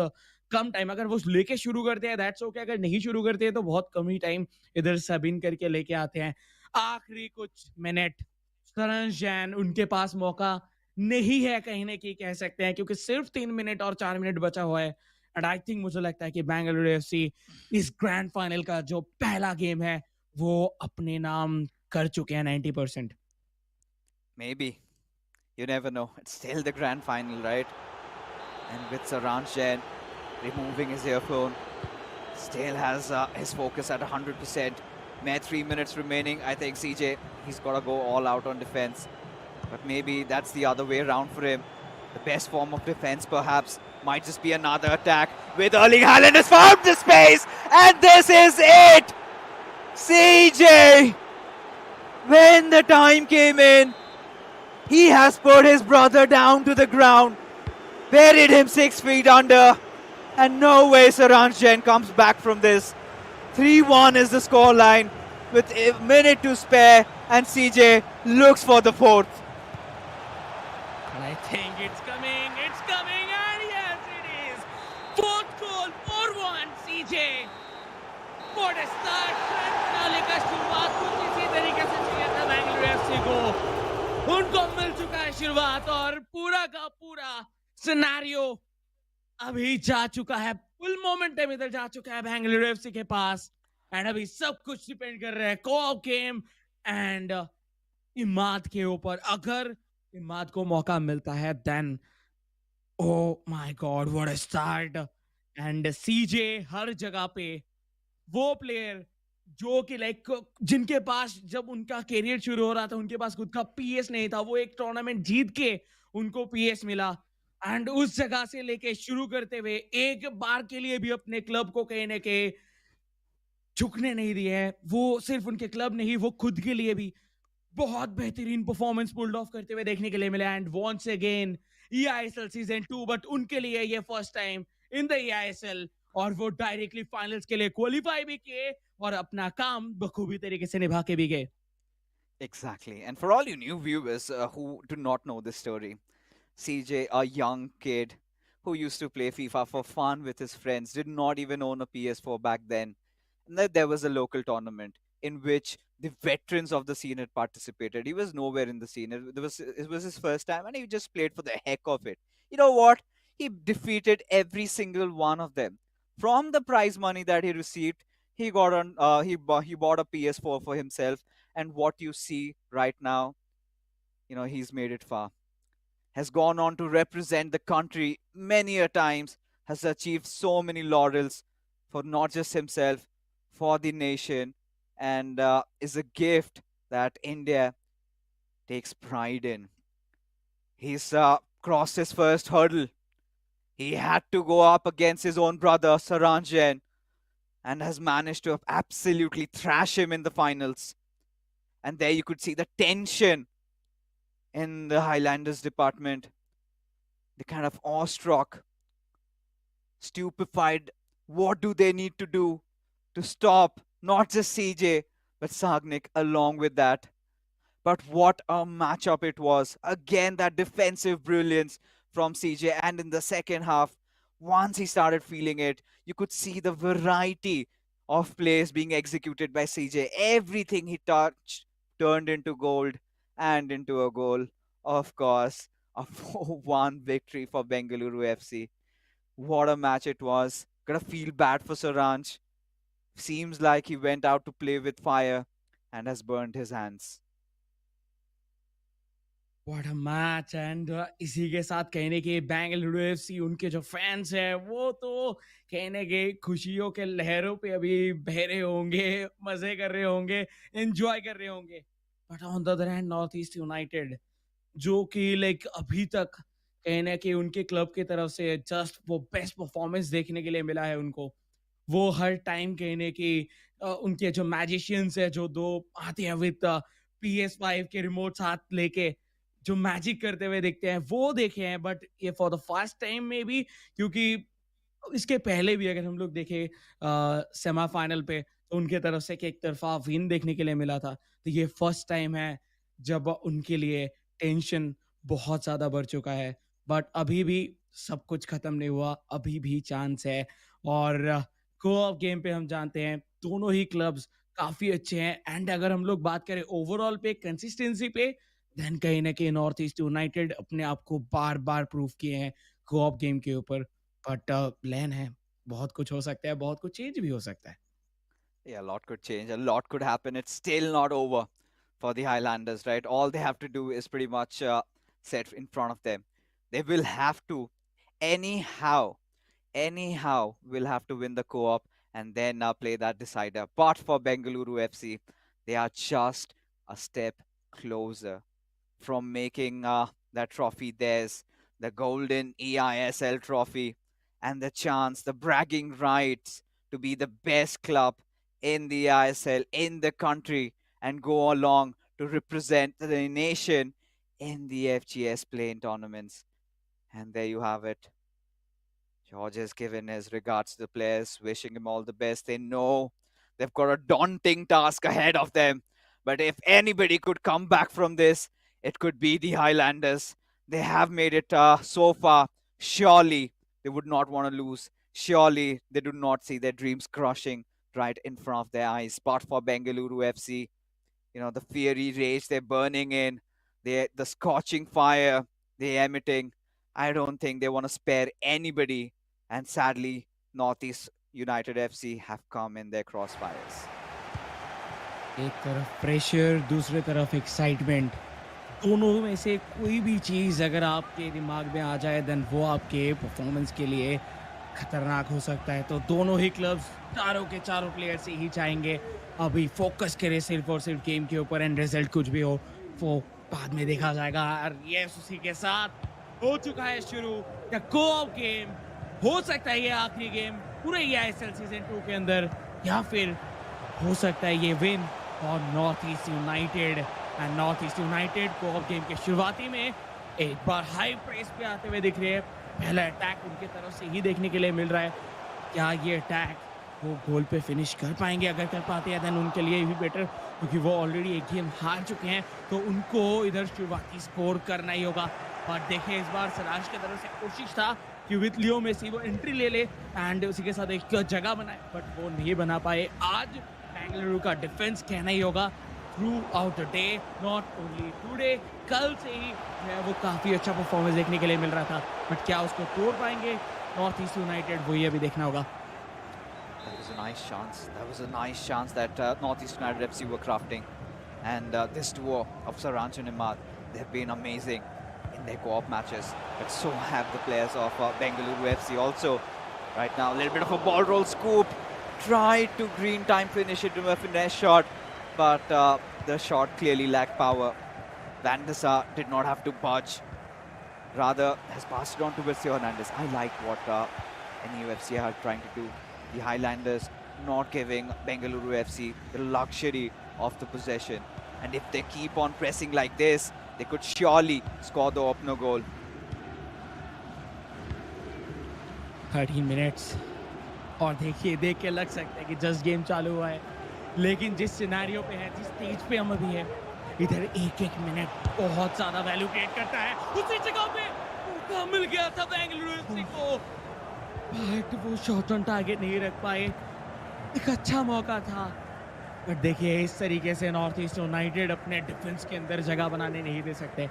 कम टाइम अगर वो लेके शुरू करते हैं दैट्स ओके, अगर नहीं शुरू करते हैं तो बहुत कम ही टाइम इधर सब इन करके लेके आते हैं. आखिरी कुछ मिनट सरंज जैन उनके पास मौका नहीं है कहीं ना कहीं कह सकते हैं क्योंकि सिर्फ 3 मिनट और 4 मिनट बचा हुआ है. एंड आई थिंक मुझे लगता है कि बेंगलुरु एफसी इस ग्रैंड फाइनल का जो पहला गेम है वो अपने नाम कर चुके हैं 90%. Maybe. You never know. It's still the grand final, right? And with Saranjan removing his earphone, still has his focus at 100%. Mere 3 minutes remaining. I think CJ, he's got to go all out on defense. But maybe that's the other way around for him. The best form of defense, perhaps, might just be another attack with Erling Haaland has found the space. And this is it! CJ! When the time came in, he has put his brother down to the ground, buried him 6 feet under, and no way Saranjan comes back from this. 3-1 is the scoreline with a minute to spare, and CJ looks for the fourth. And I think it's coming, and yes it is! Fourth goal, 4-1 CJ! What a start! Grand finale का शुरुआत कुछ इसी तरीके से चाहिए था Bengaluru FC को. उनको मिल चुका है शुरुआत और पूरा का पूरा सिनेरियो अभी जा चुका है, फुल मोमेंटम इधर जा चुका है बेंगलुरु एफसी के पास. एंड अभी सब कुछ डिपेंड कर रहा है को-ऑप गेम एंड इमाद के ऊपर. अगर इमाद को मौका मिलता है then oh my god what a start. And CJ हर जगह पे वो प्लेयर जो कि लाइक जिनके पास जब उनका करियर शुरू हो रहा था उनके पास खुद का पीएस नहीं था, वो एक टूर्नामेंट जीत के उनको पीएस मिला एंड उस जगह से लेके शुरू करते हुए एक बार के लिए भी अपने क्लब को कहीं ना कहीं झुकने नहीं दिए है. वो सिर्फ उनके क्लब नहीं वो खुद के लिए भी बहुत बेहतरीन परफॉर्मेंस पुल्ड ऑफ करते हुए देखने के लिए मिला. And once again eISL season 2 but उनके लिए ये first time in the eISL और वो डायरेक्टली फाइनल्स के लिए क्वालिफाई भी किए और अपना काम बखूबी तरीके से निभा के भी गए. Exactly. And for all you new viewers who do not know this story, CJ, a young kid who used to play FIFA for fun with his friends, did not even own a PS4 back then. And then there was a local tournament. in which the veterans of the scene had participated. He was nowhere in the scene. It was his first time, and he just played for the heck of it. You know what? He defeated every single one of them. From the prize money that he received, he got on. He bought a PS4 for himself, and what you see right now, he's made it far. Has gone on to represent the country many a times. Has achieved so many laurels for not just himself, for the nation, and is a gift that India takes pride in. He's crossed his first hurdle. He had to go up against his own brother, Saranjan, and has managed to absolutely thrash him in the finals. And there you could see the tension in the Highlanders department. The kind of awestruck, stupefied. What do they need to do to stop not just CJ, but Sagnik along with that? But what a matchup it was. Again, that defensive brilliance from CJ. And in the second half, once he started feeling it, you could see the variety of plays being executed by CJ. Everything he touched turned into gold and into a goal. Of course, a 4-1 victory for Bengaluru FC. What a match it was. Gonna feel bad for Saranj. Seems like he went out to play with fire and has burned his hands. What a match and इसी के साथ कहने के Bengaluru FC उनके जो fans हैं वो तो कहने के खुशियों के लहरों पे अभी बह रहे होंगे, मजे कर रहे होंगे, एंजॉय कर रहे होंगे. But on the other hand north East United जो कि लाइक अभी तक कहने के उनके क्लब की तरफ से जस्ट वो बेस्ट परफॉर्मेंस देखने के लिए मिला है उनको. वो हर टाइम कहने की उनके जो मैजिशियंस है जो दो आते हैं विद PS5 के रिमोट साथ लेके जो मैजिक करते हुए दिखते हैं वो देखे हैं. बट ये फॉर द फर्स्ट टाइम में भी क्योंकि इसके पहले भी अगर हम लोग देखें सेमीफाइनल पे तो उनके तरफ से एक तरफा विन देखने के लिए मिला था. तो ये फर्स्ट टाइम है जब उनके लिए टेंशन बहुत ज्यादा बढ़ चुका है. बट अभी भी सब कुछ खत्म नहीं हुआ, अभी भी चांस है. और को-ऑप गेम पे हम जानते हैं दोनों ही क्लब्स काफी अच्छे हैं. एंड अगर हम लोग बात करें ओवरऑल पे कंसिस्टेंसी पे देन कहीं ना कहीं नॉर्थ ईस्ट यूनाइटेड अपने आप को बार बार प्रूव किए हैं को-ऑप गेम के ऊपर. बट प्लान है, बहुत कुछ हो सकता है, बहुत कुछ चेंज भी हो सकता है. Yeah, a lot could change, a lot could happen. It's still not over for the Highlanders, right? All they have to do is pretty much set in front of them. They will have to, anyhow, will have to win the co-op and then play that decider. But for Bengaluru FC, they are just a step closer from making that trophy theirs, the golden eISL trophy, and the chance, the bragging rights to be the best club in the eISL, in the country, and go along to represent the nation in the FGS playing tournaments. And there you have it. George has given his regards to the players, wishing him all the best. They know they've got a daunting task ahead of them. But if anybody could come back from this, it could be the Highlanders. They have made it so far. Surely they would not want to lose. Surely they do not see their dreams crushing right in front of their eyes. But for Bengaluru FC, the fiery rage they're burning in, the scorching fire they're emitting, I don't think they want to spare anybody. And sadly, Northeast United FC have come in their crossfires. एक तरफ pressure, दूसरे तरफ excitement, दोनों में से कोई भी चीज़ अगर आपके दिमाग में आ जाए देन वो आपके परफॉर्मेंस के लिए खतरनाक हो सकता है. तो दोनों ही क्लब्स चारों के चारों प्लेयर्स ही चाहेंगे अभी फोकस करें सिर्फ और सिर्फ गेम के ऊपर. एंड रिजल्ट कुछ भी हो वो बाद में देखा जाएगा. और ये उसी के साथ हो चुका है शुरू द को-ऑप गेम. हो सकता है ये आखिरी गेम पूरे eISL सीजन 2 के अंदर, या फिर हो सकता है ये विन और north East United. And north East United co-op game के शुरुआती में एक बार हाई प्रेस पे आते हुए दिख रहे हैं. पहला अटैक उनके तरफ से ही देखने के लिए मिल रहा है. क्या ये अटैक वो गोल पे फिनिश कर पाएंगे? अगर कर पाते हैं देन उनके लिए भी बेटर, क्योंकि वो ऑलरेडी एक गेम हार चुके हैं. तो उनको इधर शुरुआती स्कोर करना ही होगा. और देखिए इस बार सराज की तरफ से कोशिश था कि विथ लियो मेसी वो एंट्री ले ले एंड उसी के साथ एक जगह बनाए, बट वो नहीं बना पाए. आज बेंगलुरु का डिफेंस कहना ही होगा through out the day, not only today, कल से ही जो है वो काफ़ी अच्छा परफॉर्मेंस देखने के लिए मिल रहा था, बट क्या उसको तोड़ पाएंगे नॉर्थ ईस्ट यूनाइटेड, वो ये अभी देखना होगा। That was a nice chance. That was a nice chance that Northeast United FC were crafting. And this duo of Saranch and Imad, they've been amazing in their co-op matches. But so have the players of Bengaluru FC also. Right now, a little bit of a ball roll scoop. Tried to green time finish it to a finesse shot. But the shot clearly lacked power. Van der Sar did not have to budge. Rather, has passed it on to Versio Hernandez. I like what NEUFC are trying to do. The Highlanders not giving Bengaluru FC the luxury of the possession. And if they keep on pressing like this, they could surely score the opener goal. 13 minutes और देखिए, देख के लग सकता है कि just game चालू हुआ है, लेकिन जिस सिनेरियो पे है, जिस स्टेज पे हम अभी है, इधर एक एक मिनट बहुत ज़्यादा वैल्यू क्रिएट करता है। उसी जगह पे मौका मिल गया था बेंगलुरु एफसी को, बट वो शॉट ऑन टारगेट नहीं रख पाए। एक अच्छा मौका था, बट देखिए इस तरीके से नॉर्थ ईस्ट यूनाइटेड अपने डिफेंस के अंदर जगह बनाने नहीं दे सकते।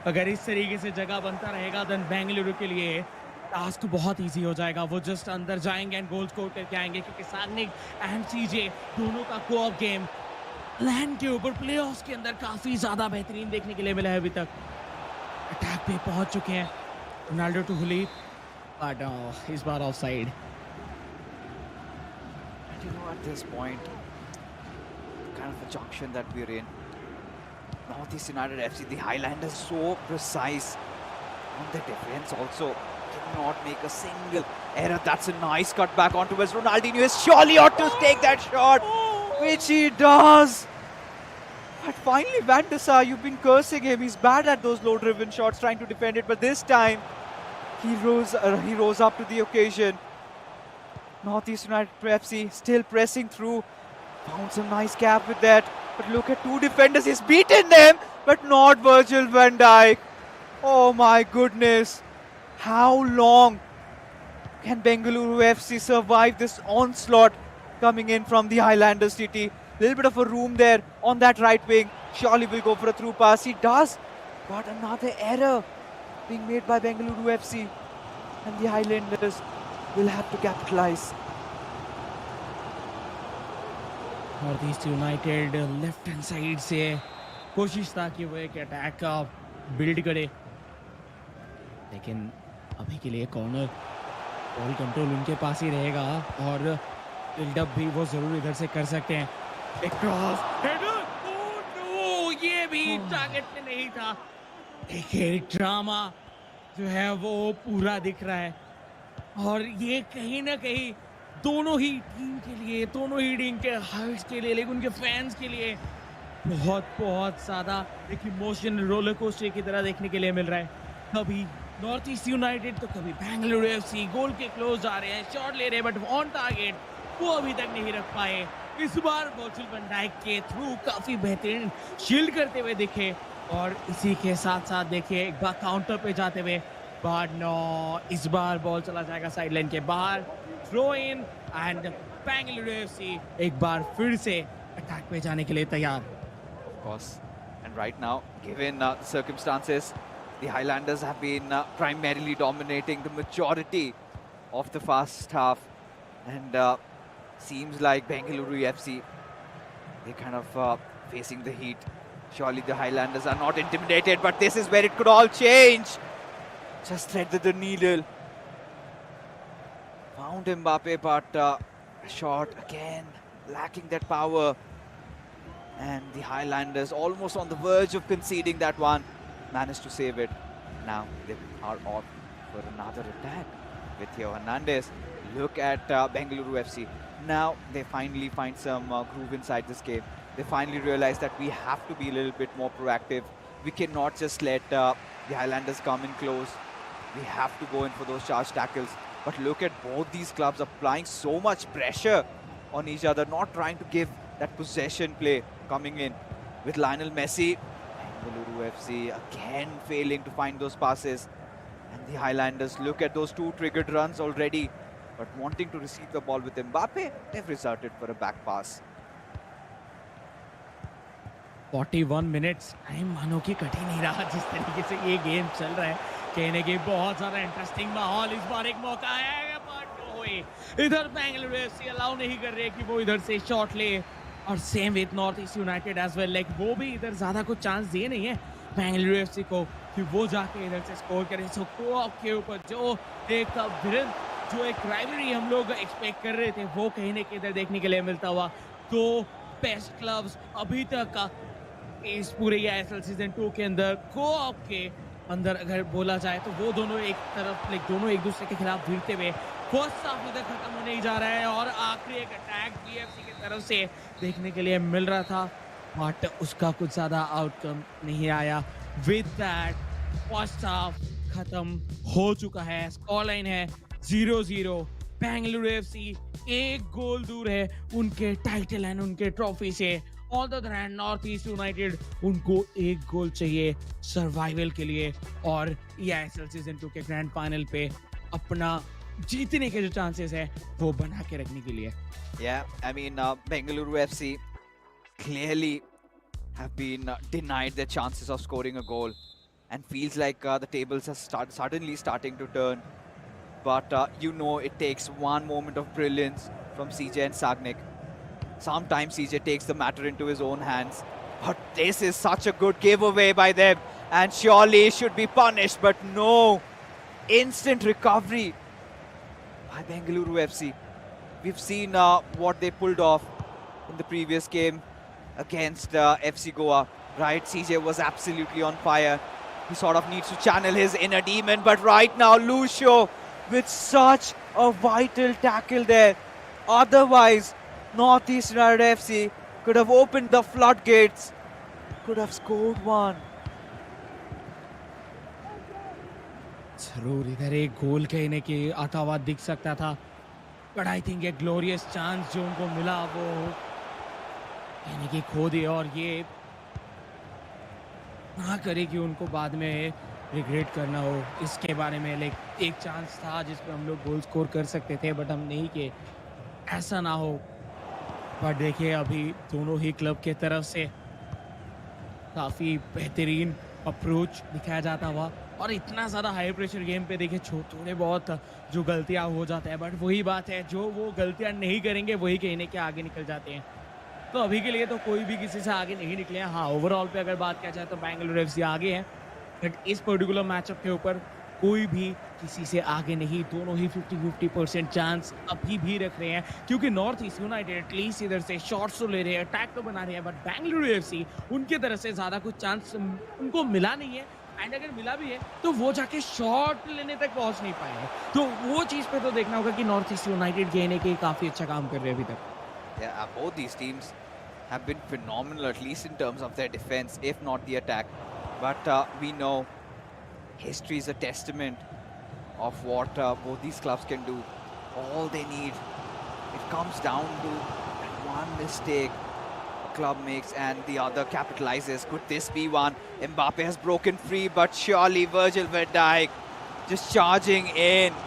अगर इस तरीके से जगह बनता रहेगा देन बेंगलुरु के लिए टास्क बहुत इजी हो जाएगा। वो जस्ट अंदर जाएंगे एंड गोल स्कोर करके आएंगे, क्योंकि साग्निक एंड सीजे दोनों का कोऑप गेम लैंड के ऊपर प्लेऑफ्स के अंदर काफी ज्यादा बेहतरीन देखने के लिए मिला है अभी तक। अटैक पे पहुंच चुके हैं रोनाल्डो टू हुली, बट इस बार offside. And you know, at this point, kind of a junction that we're in, Northeast United FC, the Highlanders so precise on the defense also. Did not make a single error. That's a nice cut back onto us. Ronaldinho is surely ought to take that shot, which he does. But finally, Van der Sar, you've been cursing him. He's bad at those low-driven shots, trying to defend it. But this time, he rose up to the occasion. Northeast United FC still pressing through. Found some nice gap with that. But look at two defenders. He's beaten them, but not Virgil van Dijk. Oh my goodness. How long can Bengaluru FC survive this onslaught coming in from the Highlanders city? Little bit of a room there on that right wing. Surely will go for a through pass. He does. But another error being made by Bengaluru FC. And the Highlanders will have to capitalize. North East United left hand side से कोशिश था कि वो एक attack build करे, लेकिन अभी के लिए कॉर्नर बॉल कंट्रोल उनके पास ही रहेगा और बिल्डअप भी वो जरूर इधर से कर सकते हैं। एक क्रॉस हेडर, ओह नो, ये भी टारगेट पे नहीं था। देखिए ड्रामा जो है वो पूरा दिख रहा है, और ये कहीं ना कहीं दोनों ही टीम के लिए, दोनों ही टीम के हाइट्स के लिए, लेकिन उनके फैंस के लिए बहुत बहुत ज़्यादा एक इमोशनल रोलर कोस्टर की तरह देखने के लिए मिल रहा है। कभी नॉर्थ ईस्ट यूनाइटेड तो कभी बेंगलुरु एफसी गोल के क्लोज जा रहे हैं, शॉट ले रहे हैं, बट ऑन टारगेट वो अभी तक नहीं रख पाए। इस बार वर्जिल वैन डाइक के थ्रू काफ़ी बेहतरीन शील्ड करते हुए दिखे, और इसी के साथ साथ देखिए एक बार काउंटर पे जाते हुए, बट नो, इस बार बॉल चला जाएगा साइडलाइन के बाहर। Throw in and Bengaluru FC एक बार फिर से अटैक पे जाने के लिए तैयार। Of course. And right now, given the circumstances, the Highlanders have been primarily dominating the majority of the first half. And seems like Bengaluru FC, they're kind of facing the heat. Surely the Highlanders are not intimidated, but this is where it could all change. Just threaded the needle. Found Mbappe, but shot again, lacking that power. And the Highlanders almost on the verge of conceding that one, managed to save it. Now they are off for another attack with Theo Hernandez. Look at Bengaluru FC. Now they finally find some groove inside this game. They finally realize that we have to be a little bit more proactive. We cannot just let the Highlanders come in close. We have to go in for those charge tackles. But look at both these clubs applying so much pressure on each other, not trying to give that possession play coming in with Lionel Messi. Bengaluru FC again failing to find those passes. And the Highlanders, look at those two triggered runs already. But wanting to receive the ball with Mbappe, they've resorted for a back pass. 41 minutes time मानो कि cut ही नहीं रहा जिस तरीके से ये game चल रहा है। कहने के बहुत ज़्यादा इंटरेस्टिंग माहौल, इस बार एक मौका आया बट ओए इधर बेंगलुरु एफसी अलाउ नहीं कर रहे कि वो इधर से शॉट ले, और same with North East United as well, like वो भी इधर ज़्यादा कुछ चांस दिए नहीं है बेंगलुरु एफसी को कि वो जाके इधर से स्कोर करे। सो कोऑप के ऊपर जो एक विलन, जो एक राइवलरी हम लोग एक्सपेक्ट कर रहे थे, वो कहीं ना कहीं इधर देखने के लिए मिलता हुआ। तो बेस्ट क्लब्स अभी तक का इस पूरे eISL सीजन 2 के अंदर कोऑप के अंदर अगर बोला जाए तो वो दोनों एक तरफ, लाइक दोनों एक दूसरे के खिलाफ भिड़ते हुए फर्स्ट हाफ इधर खत्म होने ही जा रहा है, और आखिरी एक अटैक बीएफसी की तरफ से देखने के लिए मिल रहा था बट उसका कुछ ज्यादा आउटकम नहीं आया। विद दैट फर्स्ट हाफ खत्म हो चुका है, स्कोर लाइन है 0-0। बेंगलुरु एफसी एक गोल दूर है उनके टाइटल एंड उनके ट्रॉफी से। On the other hand north East United, उनको एक गोल चाहिए सर्वाइवल के लिए और eISL सीजन 2 के ग्रैंड फाइनल पे अपना जीतने के जो चांसेस है वो बना के रखने के लिए। Yeah, I mean, Bengaluru FC clearly have been denied their chances of scoring a goal, and feels like the tables are suddenly starting to turn. But you know, it takes one moment of brilliance from CJ and Sagnik. Sometimes CJ takes the matter into his own hands. But this is such a good giveaway by them, and surely should be punished. But no, instant recovery by Bengaluru FC. We've seen what they pulled off in the previous game against FC Goa, right? CJ was absolutely on fire. He sort of needs to channel his inner demon, but right now Lucio with such a vital tackle there. Otherwise, Northeast United FC could have opened the floodgates, could have scored one. जरूर इधर एक गोल कहीं ना कहीं आता हुआ दिख सकता था, बट आई थिंक एक ग्लोरियस चांस जो उनको मिला वो यानी कि खो दिया, और ये ना करे कि उनको बाद में रिग्रेट करना हो इसके बारे में। लाइक एक चांस था जिसमें हम लोग गोल स्कोर कर सकते थे बट हम नहीं किए, ऐसा ना हो। बट देखिए अभी दोनों ही क्लब के तरफ से काफ़ी बेहतरीन अप्रोच दिखाया जाता हुआ, और इतना ज़्यादा हाई प्रेशर गेम पे देखिए थोड़े बहुत जो गलतियां हो जाते हैं, बट वही बात है जो वो गलतियां नहीं करेंगे वही कहने के आगे निकल जाते हैं। तो अभी के लिए तो कोई भी किसी से आगे नहीं निकले हैं। हाँ, ओवरऑल पे अगर बात किया जाए तो बेंगलुरु एफसी आगे है, बट इस पर्टिकुलर मैचअप के ऊपर कोई भी किसी से आगे नहीं। दोनों ही 50-50% चांस अभी भी रख रहे हैं, क्योंकि नॉर्थ ईस्ट यूनाइटेड एटलीस्ट इधर से शॉट्स तो ले रहे हैं, अटैक तो बना रहे हैं, बट बेंगलुरु एफसी उनकी तरफ से ज़्यादा कुछ चांस उनको मिला नहीं है, एंड अगर मिला भी है तो वो जाके शॉट लेने तक पहुंच नहीं पाए हैं। तो वो चीज़ पे तो देखना होगा कि नॉर्थ ईस्ट यूनाइटेड कहने के काफ़ी अच्छा काम कर रहे हैं अभी तक। Yeah, both these teams have been phenomenal, at least in terms of their defense, if not the attack. But we know history is a testament of what both these clubs can do. All they need, it comes down to that one mistake a club makes and the other capitalizes. Could this be one? Mbappe has broken free, but surely Virgil van Dijk just charging in.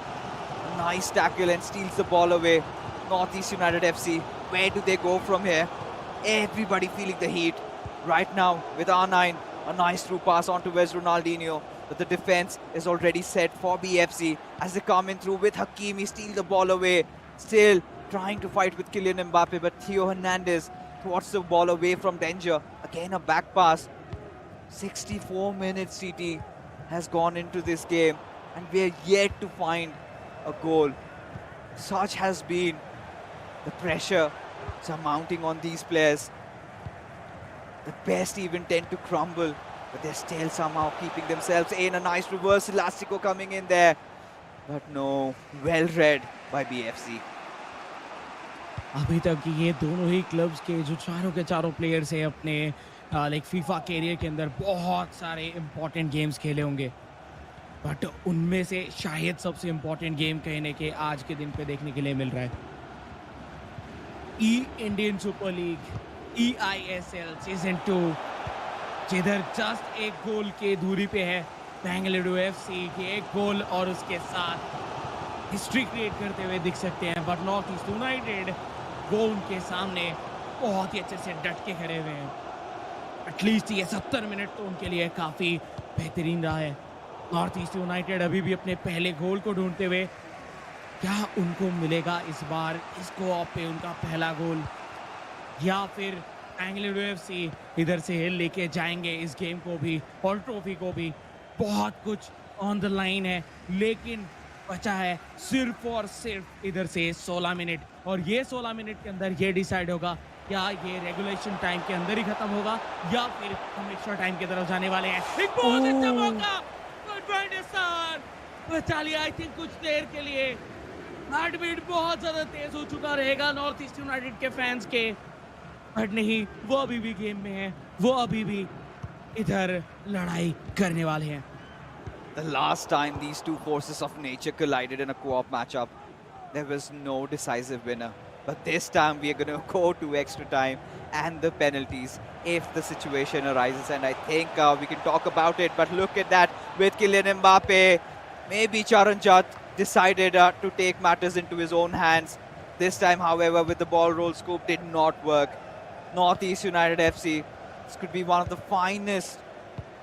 A nice tackle and steals the ball away. Northeast United FC, where do they go from here? Everybody feeling the heat right now with R9. A nice through pass onto Wes Ronaldinho, but the defense is already set for BFC as they come in through with Hakimi, steal the ball away. Still trying to fight with Kylian Mbappe, but Theo Hernandez thwarts the ball away from danger. Again a back pass. 64 minutes CT has gone into this game and we are yet to find a goal. Such has been the pressure mounting on these players. The best even tend to crumble, but they're still somehow keeping themselves in. A nice reverse elastico coming in there, but no, well read by BFC. अभी तक ये दोनों ही clubs के जो चारों के चारों players हैं अपने लाइक फीफा कैरियर के अंदर बहुत सारे इंपॉर्टेंट गेम्स खेले होंगे, बट उनमें से शायद सबसे इंपॉर्टेंट गेम कहने के आज के दिन पे देखने के लिए मिल रहा है। Indian super league eISL season 2, जिधर जस्ट एक गोल के दूरी पे है बेंगलुरु एफसी के एक गोल, और उसके साथ हिस्ट्री क्रिएट करते हुए दिख सकते हैं। बट नॉर्थ ईस्ट यूनाइटेड वो उनके सामने बहुत ही अच्छे से डट के खड़े हुए हैं। एटलीस्ट ये 70 मिनट तो उनके लिए काफ़ी बेहतरीन रहा है। नॉर्थ ईस्ट यूनाइटेड अभी भी अपने पहले गोल को ढूंढते हुए, क्या उनको मिलेगा इस बार इस कोऑप पे उनका पहला गोल, या फिर बेंगलुरु एफसी इधर से लेके जाएंगे इस गेम को भी और ट्रॉफी को भी। बहुत कुछ ऑन द लाइन है, लेकिन बचा है सिर्फ और सिर्फ इधर से 16 मिनट, और ये 16 मिनट के अंदर ये डिसाइड होगा क्या ये रेगुलेशन टाइम के अंदर ही खत्म होगा या फिर हम एक्स्ट्रा टाइम की तरफ जाने वाले हैं। एक बहुत अच्छा मौका, बचा लिया आई थिंक कुछ देर के लिए। हार्ट बीट बहुत ज्यादा तेज हो चुका रहेगा नॉर्थ ईस्ट यूनाइटेड के फैंस के, बट नहीं, वो अभी भी गेम में है, वो अभी भी इधर लड़ाई करने वाले हैं। The last time these two forces of nature collided in a co-op matchup, there was no decisive winner. But this time we are going to go to extra time and the penalties if the situation arises. And I think we can talk about it. But look at that with Kylian Mbappe. Maybe Charanjit decided to take matters into his own hands. This time, however, with the ball roll scoop did not work. Northeast United FC, this could be one of the finest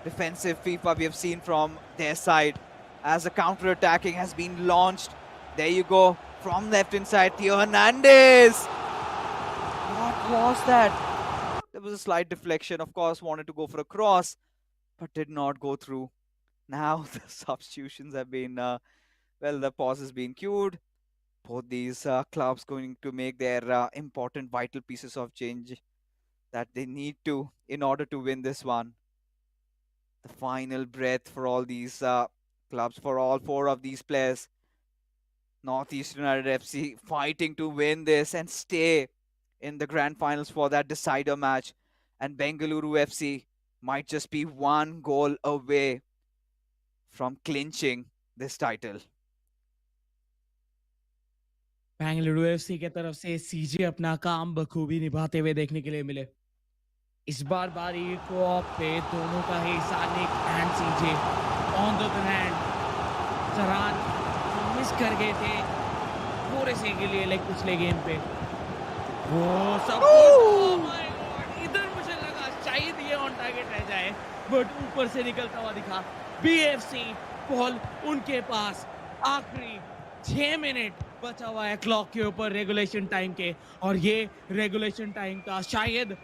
defensive FIFA we have seen from their side as a counter-attacking has been launched. There you go, from left inside, Theo Hernandez. What was that? There was a slight deflection, of course, wanted to go for a cross, but did not go through. Now the substitutions have been, well, the pause has been queued. Both these clubs going to make their important vital pieces of change that they need to in order to win this one. The final breath for all these clubs, for all four of these players. Northeast United FC fighting to win this and stay in the grand finals for that decider match. And Bengaluru FC might just be one goal away from clinching this title. Bengaluru FC के तरफ से सीजे अपना काम बखूबी निभाते हुए देखने के लिए मिले। इस बार बारी कोऑप पे दोनों का ही सानिक and CJ on the hand. जरान मिस कर गए थे पूरे से के लिए, लाइक पिछले गेम पे वो सब इधर मुझे लगा शायद ये ऑन टारगेट रह जाए, बट ऊपर से निकलता हुआ दिखा। बीएफसी बॉल उनके पास, आखिरी 6 मिनट बचा हुआ है क्लॉक के ऊपर रेगुलेशन टाइम के, और ये रेगुलेशन टाइम का शायद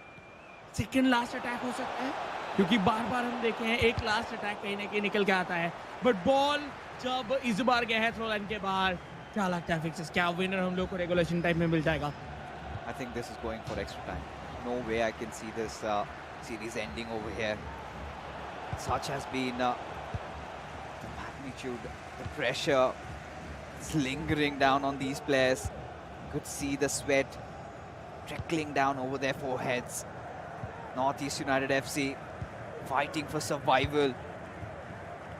सेकेंड लास्ट अटैक हो सकता है, क्योंकि बार बार हम देखे हैं एक लास्ट अटैक कहीं ना कहीं निकल के आता है, बट बॉल जब इस बार गया है थ्रो लाइन के बाहर, क्या लगता है फिक्सेस, क्या विनर हम लोग को रेगुलेशन टाइम में मिल जाएगा? I think this is going for extra time. No way I can see this series ending over here. Such has been the magnitude, the pressure, it's lingering down on these players. Could see the sweat trickling down over their foreheads. Northeast United FC fighting for survival.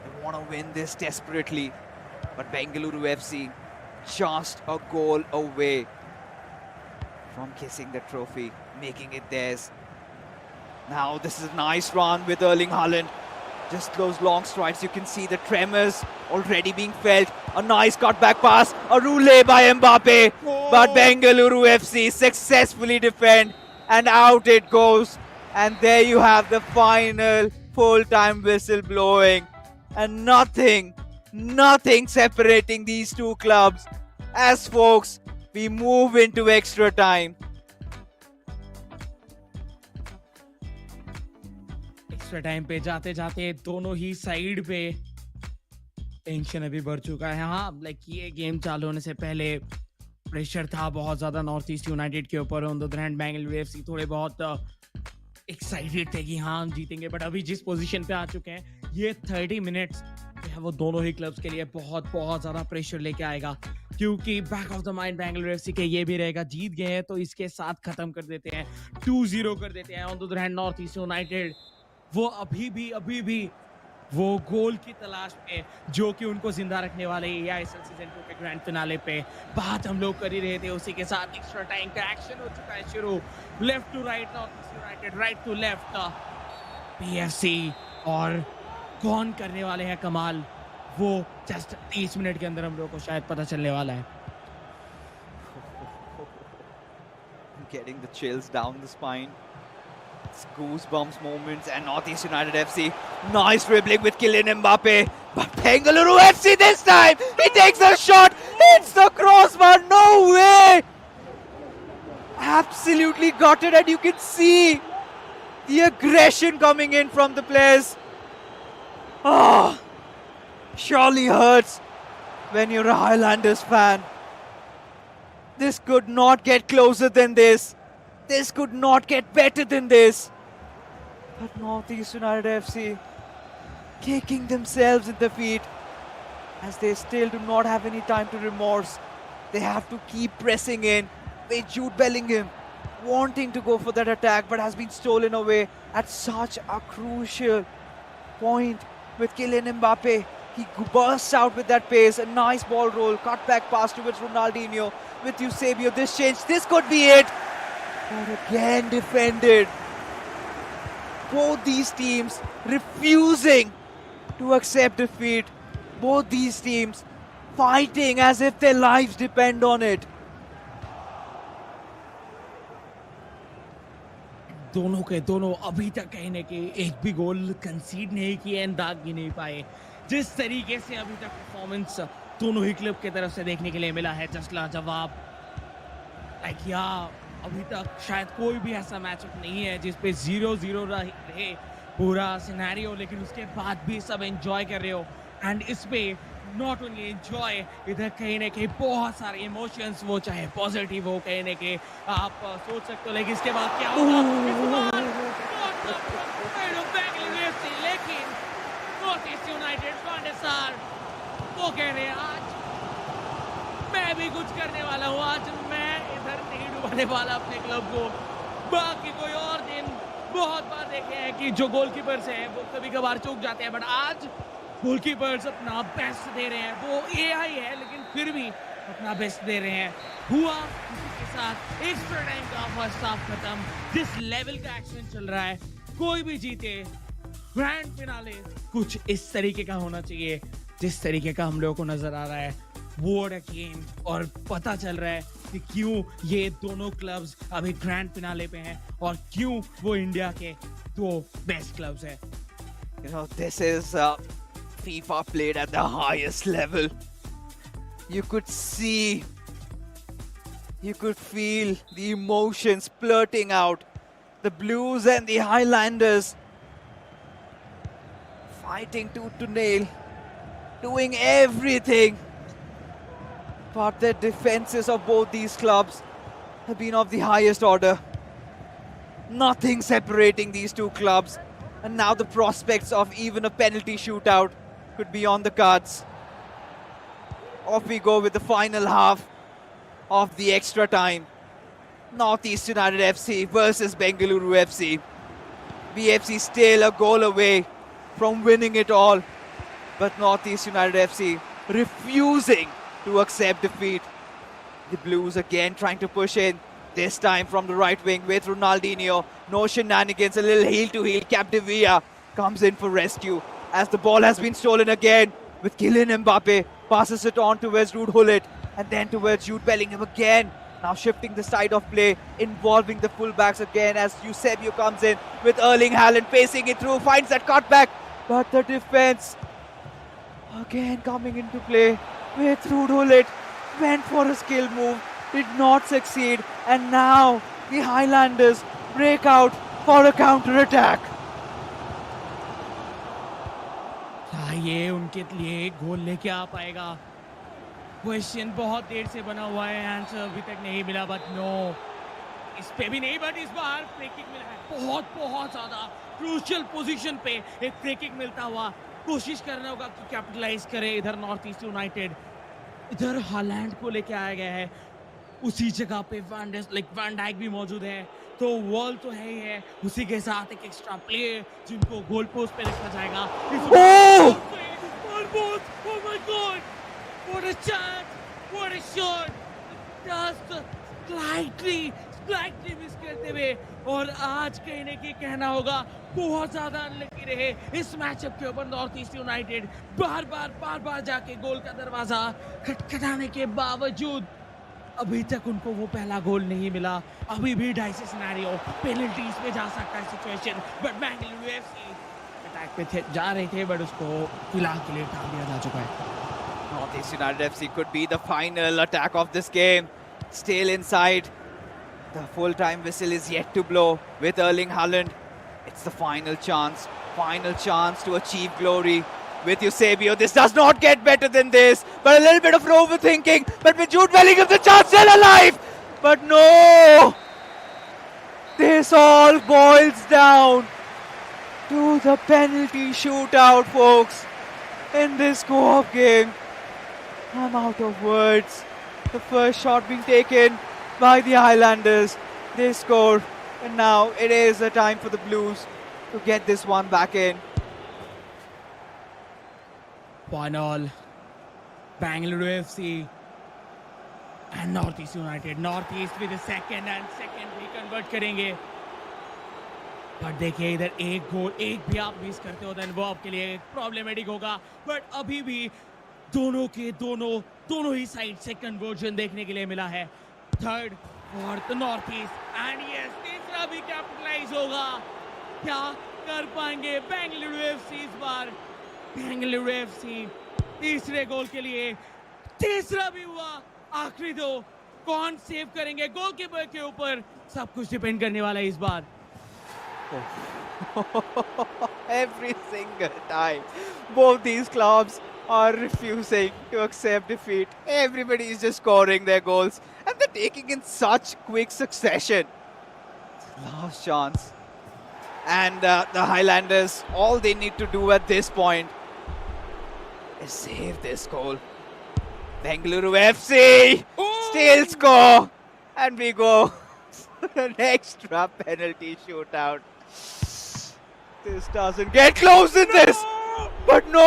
They want to win this desperately, but Bengaluru FC just a goal away from kissing the trophy, making it theirs. Now this is a nice run with Erling Haaland. Just those long strides, you can see the tremors already being felt. A nice cutback pass, a roulé by Mbappe, but Bengaluru FC successfully defend, and out it goes. And there you have the final full-time whistle blowing, and nothing separating these two clubs. As folks, we move into extra time. Extra time पे जाते जाते दोनों ही side पे tension अभी बढ़ चुका है। हाँ, लाइक ये गेम चालू होने से पहले प्रेशर था बहुत ज्यादा नॉर्थ ईस्ट यूनाइटेड के ऊपर। On the hand Bengaluru FC थोड़े बहुत एक्साइटेड थे कि हाँ हम जीतेंगे, बट अभी जिस पोजीशन पे आ चुके हैं, ये 30 मिनट्स वो दोनों ही क्लब्स के लिए बहुत बहुत ज्यादा प्रेशर लेके आएगा, क्योंकि back of the mind Bengaluru FC के ये भी रहेगा, जीत गए हैं तो इसके साथ खत्म कर देते हैं, 2-0 कर देते हैं। On the hand north East United वो अभी भी वो गोल की तलाश में, जो कि उनको जिंदा रखने वाले eISL सीजन 2 के ग्रैंड फिनाले पे बात हम लोग कर ही रहे थे। उसी के साथ एक्स्ट्रा टाइम का एक्शन हो चुका है शुरू, left to right North East United, right to left PFC, और कौन करने वाले हैं कमाल, वो जस्ट 30 मिनट के अंदर हम लोग को शायद पता चलने वाला है। Getting the chills down the spine. It's goosebumps moments, and Northeast United FC, nice dribbling with Kylian Mbappe. But Bengaluru FC this time, he takes a shot, hits the crossbar, no way! Absolutely got it, and you can see the aggression coming in from the players. Oh, surely hurts when you're a Highlanders fan. This could not get closer than this. This could not get better than this. But Northeast United FC kicking themselves in the feet as they still do not have any time to remorse. They have to keep pressing in with Jude Bellingham wanting to go for that attack, but has been stolen away at such a crucial point with Kylian Mbappe. He bursts out with that pace, a nice ball roll, cut back pass towards Ronaldinho with Eusebio. This change, this could be it. But again defended. Both these teams refusing to accept defeat. Both these teams fighting as if their lives depend on it. दोनों के दोनों अभी तक कहीं ना कहीं एक भी गोल कंसीड नहीं किए एंड दाग भी नहीं पाए. जिस तरीके से अभी तक परफॉर्मेंस दोनों ही क्लब की तरफ से देखने के लिए मिला है, जस्ट लाजवाब. लाइक या अभी तक शायद कोई भी ऐसा मैचअप नहीं है जिस पे 0-0 रहे पूरा सिनेरियो, लेकिन उसके बाद भी सब एंजॉय कर रहे हो. एंड इस पे नॉट ओनली एंजॉय, इधर कहीं ना कहीं बहुत सारे इमोशंस, वो चाहे पॉजिटिव हो, कहीं ना कहीं आप सोच सकते हो लेकिन इसके बाद क्या होगा. लेकिन नॉर्थ यूनाइटेड पांडेसर वो कह रहे हैं आज मैं भी कुछ करने वाला हूँ, आज मैं इधर नहीं डुबाने वाला अपने क्लब को. बाकी कोई और दिन बहुत बार देखे हैं कि जो गोलकीपर्स हैं वो कभी कभार चूक जाते हैं, बट आज गोलकीपर्स अपना बेस्ट दे रहे हैं. वो एआई है लेकिन फिर भी अपना बेस्ट दे रहे हैं. हुआ के साथ एक्स्ट्रा टाइम का फर्स्ट हाफ खत्म. जिस लेवल का एक्शन चल रहा है, कोई भी जीते ग्रैंड फिनाले कुछ इस तरीके का होना चाहिए जिस तरीके का हम लोगों को नजर आ रहा है. What a game. और पता चल रहा है कि क्यों ये दोनों क्लब्स अभी ग्रैंड फिनाले पे हैं और क्यों वो इंडिया के दो बेस्ट क्लब्स हैं. You know, this is FIFA played at the highest level. You could see, you could feel the emotions splurting out. The Blues and the Highlanders fighting tooth to nail, doing everything. But the defenses of both these clubs have been of the highest order. Nothing separating these two clubs. And now the prospects of even a penalty shootout could be on the cards. Off we go with the final half of the extra time. Northeast United FC versus Bengaluru FC. BFC still a goal away from winning it all. But Northeast United FC refusing to accept defeat. The Blues again trying to push in. This time from the right wing with Ronaldinho. No shenanigans, a little heel-to-heel. Capdevilla comes in for rescue as the ball has been stolen again with Kylian Mbappe. Passes it on towards Ruud Gullit and then towards Jude Bellingham again. Now shifting the side of play, involving the fullbacks again as Eusebio comes in with Erling Haaland pacing it through, finds that cutback. But the defense again coming into play with Ruud Gullit. Went for a skill move, did not succeed, and now the Highlanders break out for a counter-attack. क्या ये उनके लिए गोल लेके आ पाएगा? Question बहुत देर से बना हुआ है, आंसर अभी तक नहीं मिला. बट नो, इस पे भी नहीं, बट इस बार फ्री किक मिला है. बहुत ज्यादा क्रूशियल पोजीशन पे एक फ्री किक मिलता हुआ. कोशिश करना होगा कि कैपिटलाइज करे इधर नॉर्थ ईस्ट यूनाइटेड. इधर हालैंड को लेके आया गया है, उसी जगह पे वैन डाइक भी मौजूद है, तो वॉल तो है ही है. उसी के साथ एक एक्स्ट्रा प्लेयर जिनको गोल पोस्ट पे रखा जाएगा. Oh my God! What a chance! What a shot! Just slightly miss करते हुए. और आज कहीं ना कहीं कहना होगा बहुत ज्यादा अनलकी रहे इस मैचअप के ऊपर नॉर्थ ईस्ट यूनाइटेड. बार बार जाके गोल का दरवाजा खटखटाने के बावजूद अभी तक उनको वो पहला गोल नहीं मिला. अभी भी डाइसी सिनेरियो, पेनल्टीज पे जा सकता है situation, but Bengaluru FC attack पे जा रहे थे, बट उसको फिलहाल के लिए टाल दिया जा चुका है. Northeast United FC could be the final attack of this game. Still inside. The full-time whistle is yet to blow with Erling Haaland. It's the final chance to achieve glory with Eusebio. This does not get better than this, but a little bit of overthinking. But with Jude Bellingham, the chance still alive. But no! This all boils down to the penalty shootout, folks, in this co-op game. I'm out of words. The first shot being taken by the Highlanders. They score, and now it is the time for the Blues to get this one back in. 1-all. Bengaluru FC and Northeast United. Northeast with the second भी convert करेंगे. But देखिए इधर एक गोल एक भी आप miss करते हो देन वो आपके लिए प्रॉब्लमेटिक होगा. बट अभी भी दोनों के दोनों ही साइड से कन्वर्जन देखने के लिए मिला है. Third for the north east and yes तीसरा भी कैपिटलाइज होगा. क्या कर पाएंगे बेंगलुरु एफसी इस बार? बेंगलुरु एफसी तीसरे गोल के लिए. तीसरा भी हुआ. आखिरी दो कौन सेव करेंगे गोलकीपर के ऊपर? सब कुछ डिपेंड करने वाला है इस बार. Every single time, both these clubs are refusing to accept defeat. Everybody is just scoring their goals, and they're taking in such quick succession. Last chance. And the Highlanders, all they need to do at this point is save this goal. Bengaluru FC still score, and we go for an extra penalty shootout. This doesn't get close in this, but no!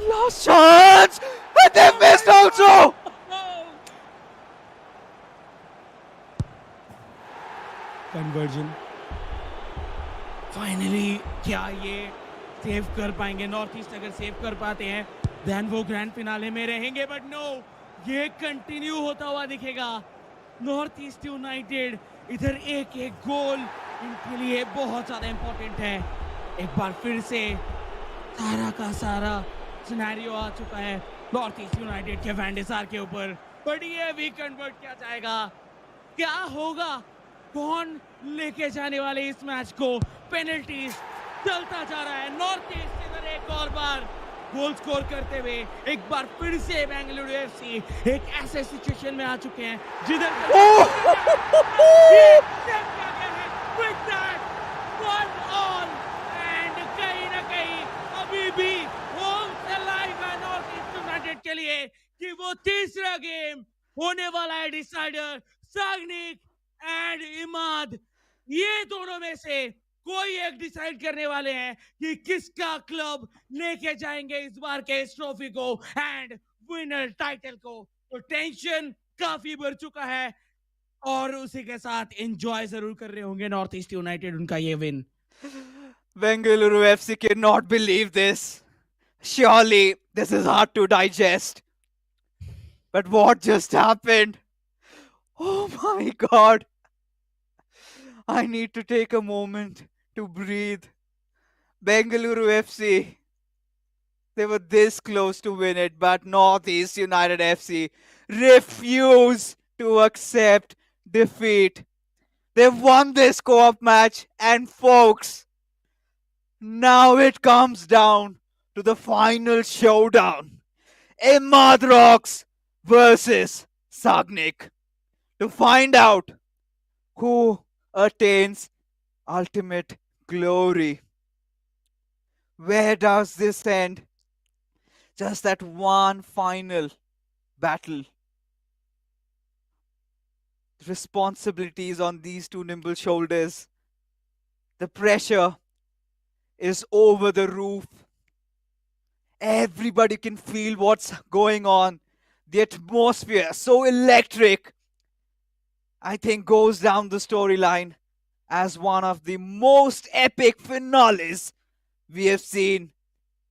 Last chance, and they missed also. Conversion finally क्या ये save कर पाएंगे? North east अगर save कर पाते हैं then वो grand finale में रहेंगे. बट नो, ये कंटिन्यू होता हुआ दिखेगा. नॉर्थ ईस्ट यूनाइटेड इधर एक एक गोल इनके लिए बहुत ज़्यादा इंपॉर्टेंट है. एक बार फिर से सारा का सारा सिनेरियो आ चुका है नॉर्थ ईस्ट यूनाइटेड के वैंडेसार के ऊपर. बट ये भी कन्वर्ट किया जाएगा. क्या होगा? कौन लेके जाने वाले इस मैच को? पेनल्टीज चलता जा रहा है. नॉर्थ ईस्ट इधर एक और बार गोल स्कोर करते हुए एक बार फिर से बेंगलुरु एफसी एक ऐसे सिचुएशन में आ चुके हैं जिधर कहीं ना कहीं अभी भी होम्स अलाइव है नॉर्थ ईस्ट यूनाइटेड के लिए कि वो तीसरा गेम होने वाला है डिसाइडर. सागनिक एंड इमाद, ये दोनों में से कोई एक डिसाइड करने वाले हैं कि किसका क्लब लेके जाएंगे इस बार के इस ट्रॉफी को एंड विनर टाइटल को. तो टेंशन काफी बढ़ चुका है और उसी के साथ एंजॉय जरूर कर रहे होंगे नॉर्थ ईस्ट यूनाइटेड उनका ये win. Bengaluru FC cannot believe this. Surely this is hard to digest. But what just happened? Oh my God. I need to take a moment to breathe. Bengaluru FC, they were this close to win it, but Northeast United FC refuse to accept defeat. They've won this co-op match, and folks, now it comes down to the final showdown. Imad Rocks versus Sagnik. To find out who attains ultimate glory. Where does this end? Just that one final battle. Responsibilities on these two nimble shoulders. The pressure is over the roof. Everybody can feel what's going on. The atmosphere, so electric, I think goes down the storyline as one of the most epic finales we have seen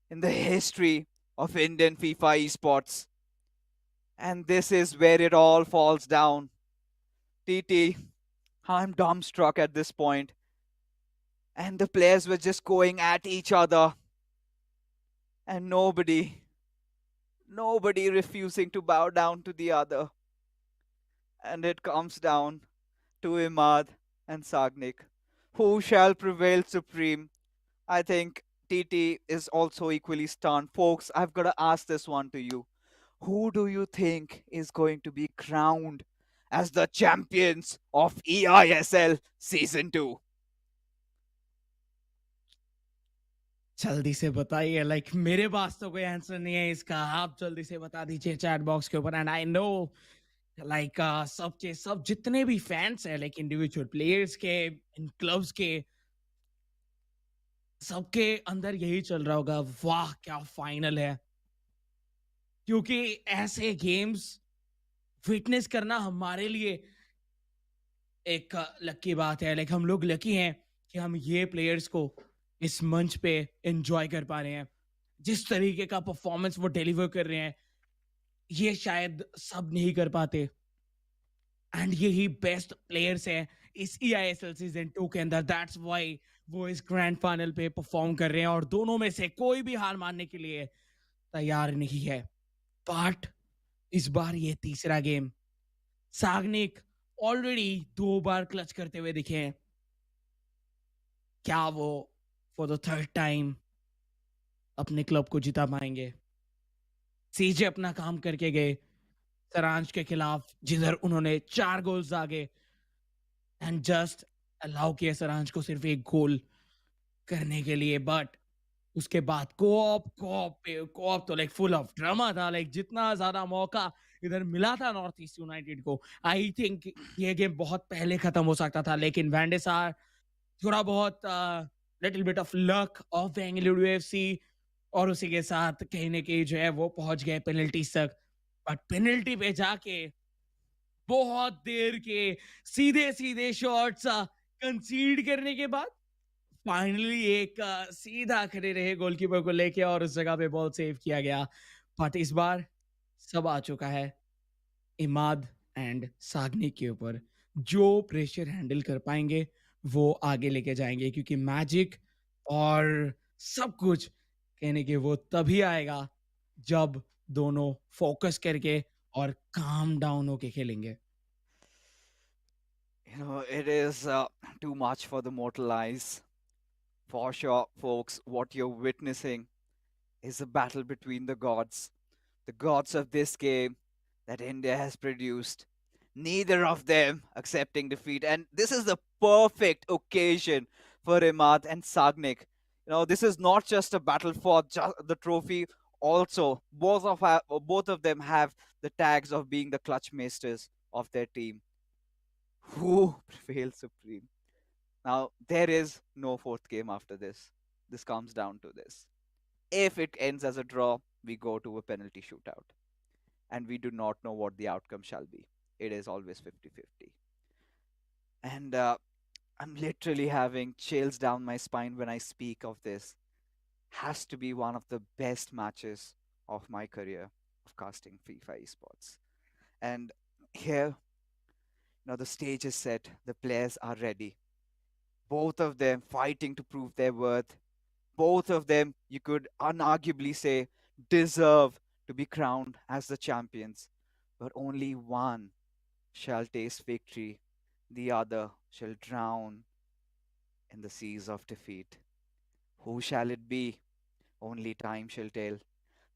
in the history of Indian FIFA esports. And this is where it all falls down. TT, I'm dumbstruck at this point. And the players were just going at each other. And nobody refusing to bow down to the other. And it comes down to Imad and Sagnik. Who shall prevail supreme? I think TT is also equally stunned. Folks, I've got to ask this one to you. Who do you think is going to be crowned as the champions of eISL Season 2? जल्दी से बताइए, like मेरे पास तो कोई answer नहीं है इसका, आप जल्दी से बता दीजिए चैट बॉक्स के ऊपर। एंड आई नो लाइक सबके सब जितने भी फैंस हैं, लाइक इंडिविजुअल प्लेयर्स के, इन क्लब्स के, सबके अंदर यही चल रहा होगा, वाह क्या फाइनल है। क्योंकि ऐसे गेम्स विटनेस करना हमारे लिए एक लकी बात है। लाइक हम लोग लकी हैं कि हम ये प्लेयर्स को इस मंच पे एंजॉय कर पा रहे हैं। जिस तरीके का परफॉर्मेंस वो डिलीवर कर रहे हैं, ये शायद सब नहीं कर पाते। एंड यही बेस्ट प्लेयर्स हैं इस EISL सीजन 2 के अंदर। दैट्स व्हाई वो इस ग्रैंड फाइनल पे परफॉर्म कर रहे हैं और दोनों में से कोई भी हार मानने के लिए तैयार नहीं है। बट इस बार ये तीसरा गेम, साग्निक ऑलरेडी 2 बार क्लच करते हुए दिखे हैं। क्या वो फॉर द थर्ड टाइम अपने क्लब को जिता पाएंगे? सीजे अपना काम करके गए सरांच के खिलाफ, जिधर उन्होंने 4 गोल्स दागे एंड जस्ट अलाउ किया सरांच को सिर्फ 1 गोल करने के लिए। बट उसके बाद कोऑप तो लाइक फुल ऑफ ड्रामा था। लाइक जितना ज्यादा मौका इधर मिला था नॉर्थ ईस्ट यूनाइटेड को, आई थिंक ये गेम बहुत पहले खत्म हो सकता था। लेकिन वैंडेसार थोड़ा बहुत little bit of luck of Bengaluru FC, और उसी के साथ कहीं ना कहीं जो है वो पहुंच गए पेनल्टीज तक। बट पेनल्टी पे जाके बहुत देर के सीधे सीधे शॉट्स कंसीड करने के बाद फाइनली एक सीधा खड़े रहे गोलकीपर को लेके और उस जगह पे बॉल सेव किया गया। बट इस बार सब आ चुका है इमाद एंड सागनी के ऊपर। जो प्रेशर हैंडल कर पाएंगे वो आगे लेके जाएंगे, क्योंकि मैजिक और सब कुछ कहने के वो तभी आएगा जब दोनों फोकस करके और काम डाउन होके खेलेंगे। It is too much for the mortal eyes. For sure, folks, what you're witnessing is a battle between the gods of this game that India has produced. Neither of them accepting defeat. And this is the perfect occasion for Imad and Sagnik. This is not just a battle for the trophy. Also, both of them have the tags of being the clutch masters of their team. Who prevails supreme? Now, there is no fourth game after this. This comes down to this. If it ends as a draw, we go to a penalty shootout. And we do not know what the outcome shall be. It is always 50-50. And I'm literally having chills down my spine when I speak of this. Has to be one of the best matches of my career of casting FIFA esports. And here, the stage is set, the players are ready. Both of them fighting to prove their worth. Both of them, you could unarguably say, deserve to be crowned as the champions. But only one shall taste victory, the other shall drown in the seas of defeat. Who shall it be? Only time shall tell.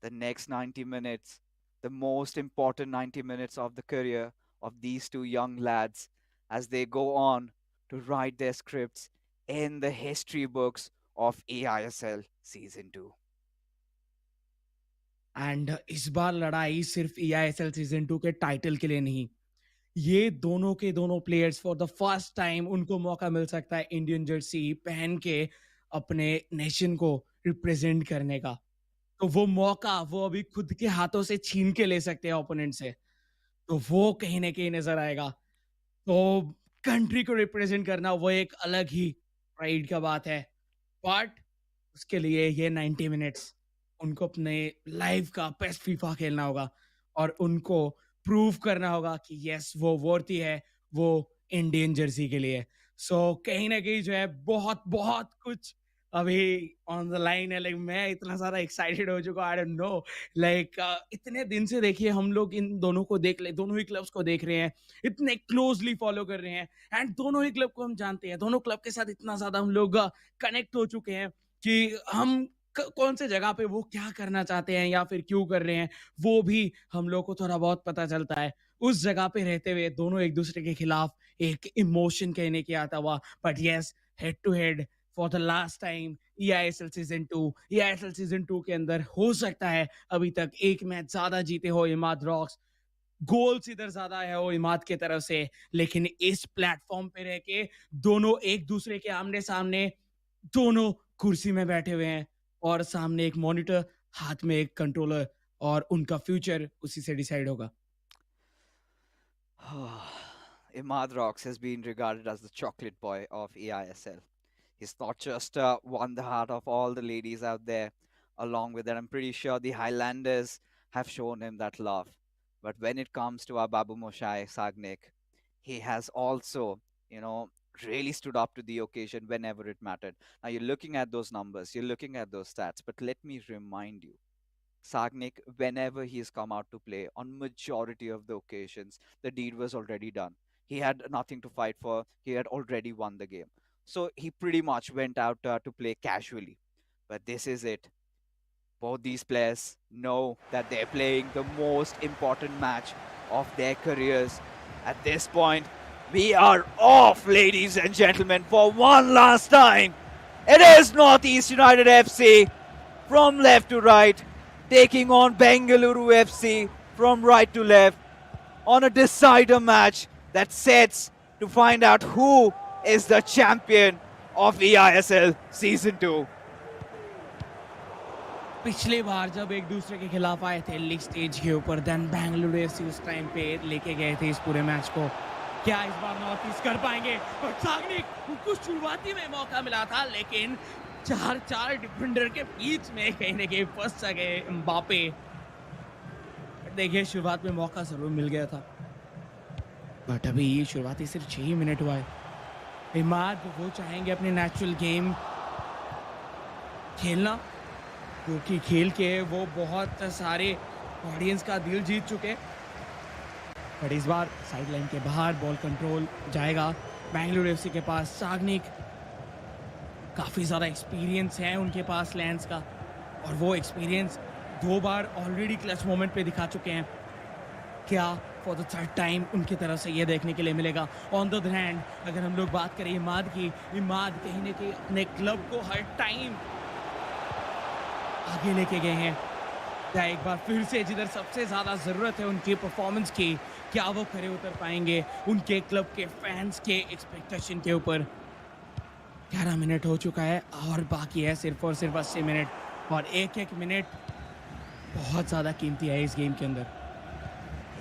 The next 90 minutes, the most important 90 minutes of the career of these two young lads, as they go on to write their scripts in the history books of eISL Season 2. And इस बार लड़ाई सिर्फ EISL season 2 के title के लिए नहीं, ये दोनों के दोनों players for the first time उनको मौका मिल सकता है इंडियन जर्सी पहन के अपने नेशन को रिप्रेजेंट करने का। तो वो मौका वो अभी खुद के हाथों से छीन के ले सकते हैं ओपोनेंट से, तो वो कहीं ना कहीं नजर आएगा। तो कंट्री को रिप्रेजेंट करना वो एक अलग ही प्राइड का बात है। बट उसके लिए ये 90 मिनट्स उनको अपने लाइफ का बेस्ट फीफा खेलना होगा। और उनको प्रूव करना होगा कि यस वो वर्थी है वो इंडियन जर्सी के लिए। सो कहीं ना कहीं जो है बहुत बहुत कुछ अभी ऑन द लाइन है। लाइक मैं इतना सारा एक्साइटेड हो चुका, आई डोंट नो। लाइक इतने दिन से देखिए हम लोग इन दोनों को देख ले, दोनों ही क्लब्स को देख रहे हैं, इतने क्लोजली फॉलो कर रहे हैं, एंड दोनों ही क्लब को हम जानते हैं, दोनों क्लब के साथ इतना ज्यादा हम लोग कनेक्ट हो चुके हैं कि हम कौन से जगह पे वो क्या करना चाहते हैं या फिर क्यों कर रहे हैं वो भी हम लोग को थोड़ा बहुत पता चलता है। उस जगह पे रहते हुए दोनों एक दूसरे के खिलाफ एक इमोशन कहने के आता हुआ, but yes head to head for the last time eISL season 2। eISL season 2 के अंदर हो सकता है अभी तक एक मैच ज्यादा जीते हो इमाद रॉक्स, गोल्स इधर ज्यादा है वो इमाद की तरफ से, लेकिन इस प्लेटफॉर्म पे रह के दोनों एक दूसरे के आमने सामने, दोनों कुर्सी में बैठे हुए हैं और सामने एक मॉनिटर, हाथ में एक कंट्रोलर, और उनका फ्यूचर उसी से डिसाइड होगा। Imad Rocks has been regarded as the chocolate boy of eISL. He's not just won the heart of all the ladies out there. Along with that, I'm pretty sure the Highlanders have shown him that love. But when it comes to our Babu Moshai Sagnik, he has also, really stood up to the occasion whenever it mattered. Now you're looking at those numbers, you're looking at those stats, but let me remind you, Sagnik, whenever he has come out to play, on majority of the occasions, the deed was already done. He had nothing to fight for. He had already won the game. So he pretty much went out to play casually. But this is it. Both these players know that they're playing the most important match of their careers. At this point, we are off, ladies and gentlemen, for one last time. It is Northeast United FC from left to right, taking on Bengaluru FC from right to left on a decider match that sets to find out who is the champion of eISL Season 2. पिछली बार जब एक दूसरे के खिलाफ आए थे league stage के ऊपर, देन बेंगलुरु एफसी उस टाइम पे लेके गए थे इस पूरे मैच को। क्या इस बार नॉर्थ ईस्ट कर पाएंगे? और सागनिक उनको शुरुआती में मौका मिला था, लेकिन चार डिफेंडर के बीच में कहीं ना कहीं फंस गए एम्बापे। देखिए शुरुआत में मौका जरूर मिल गया था, बट अभी शुरुआती सिर्फ 6 मिनट हुआ है। इमाद वो चाहेंगे अपने नेचुरल गेम खेलना, क्योंकि खेल के वो बहुत सारे ऑडियंस का दिल जीत चुके। बट इस बार साइड लाइन के बाहर बॉल कंट्रोल जाएगा बेंगलुरु एफसी के पास। सागनिक काफ़ी ज़्यादा एक्सपीरियंस है उनके पास लैंड्स का, और वो एक्सपीरियंस 2 बार ऑलरेडी क्लच मोमेंट पे दिखा चुके हैं। क्या फॉर द थर्ड टाइम उनकी तरफ से ये देखने के लिए मिलेगा? ऑन द अदर हैंड अगर हम लोग बात करें इमाद की, इमाद कहीं ना कहीं अपने क्लब को हर टाइम आगे लेके गए हैं। क्या एक बार फिर से जिधर सबसे ज़्यादा ज़रूरत है उनकी परफॉर्मेंस की, क्या वो खड़े उतर पाएंगे उनके क्लब के फैंस के एक्सपेक्टेशन के ऊपर? 11 मिनट हो चुका है और बाकी है सिर्फ और सिर्फ 80 मिनट, और एक मिनट बहुत ज़्यादा कीमती है इस गेम के अंदर।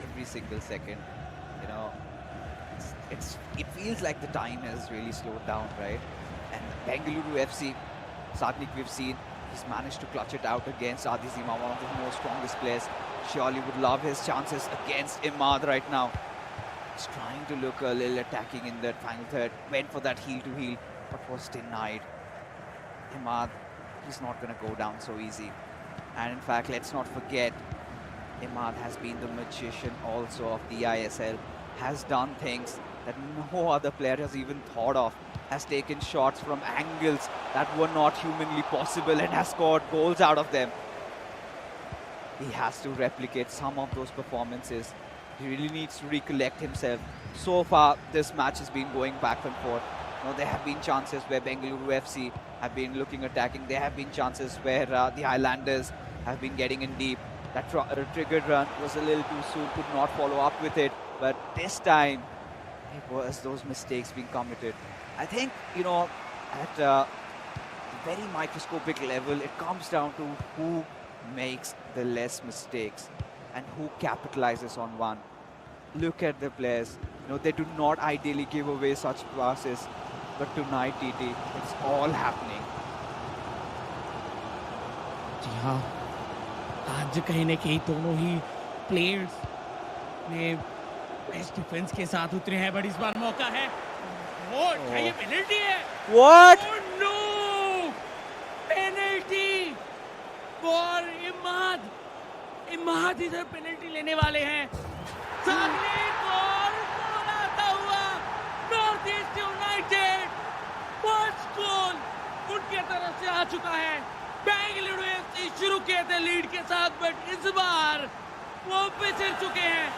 Every single second, it feels like the time has really slowed down, right? And Bengaluru FC, Sagnik, we've seen, he's managed to clutch it out against Adi Zima, one of the most strongest players. Surely would love his chances against Imad right now. He's trying to look a little attacking in that final third, went for that heel to heel, but was denied. Imad, he's not going to go down so easy. And in fact, let's not forget, Imad has been the magician also of the eISL, has done things that no other player has even thought of, has taken shots from angles that were not humanly possible and has scored goals out of them. He has to replicate some of those performances. He really needs to recollect himself. So far, this match has been going back and forth. There have been chances where Bengaluru FC have been looking attacking. There have been chances where the Highlanders have been getting in deep. That triggered run was a little too soon, could not follow up with it. But this time, it was those mistakes being committed. I think, at a very microscopic level, it comes down to who makes the less mistakes and who capitalizes on one. Look at the players. They do not ideally give away such passes. But tonight, TT, it's all happening. जी हाँ, आज कहीं ना कहीं दोनों ही players ने best defence के साथ उतरे हैं, बट इस बार मौका है। वो क्या ये पेनल्टी है? What? Oh no! Penalty for Imad. Imad इधर पेनल्टी लेने वाले हैं। सागनिक और गोल आता हुआ north East United first goal उनके तरफ से आ चुका है। बेंगलुरु एफसी शुरू किए थे लीड के साथ, बट इस बार वो पिछड़ चुके हैं।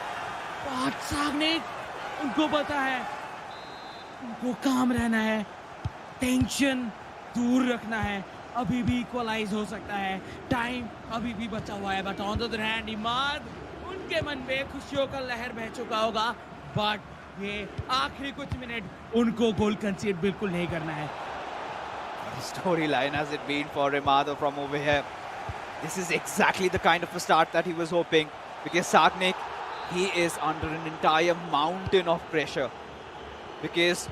बहुत सागनिक उनको पता है उनको काम रहना है, टेंशन दूर रखना है। अभी भी इक्वलाइज हो सकता है, टाइम अभी भी बचा हुआ है, but on the other hand Imad उनके मन में खुशियों का लहर बह चुका होगा, बट ये आखिरी कुछ मिनट उनको गोल कंसीड बिल्कुल नहीं करना है। What a storyline has it been for Imad from over here. This is exactly the kind of a start that he was hoping, because Sagnik, he is under an entire mountain of pressure, because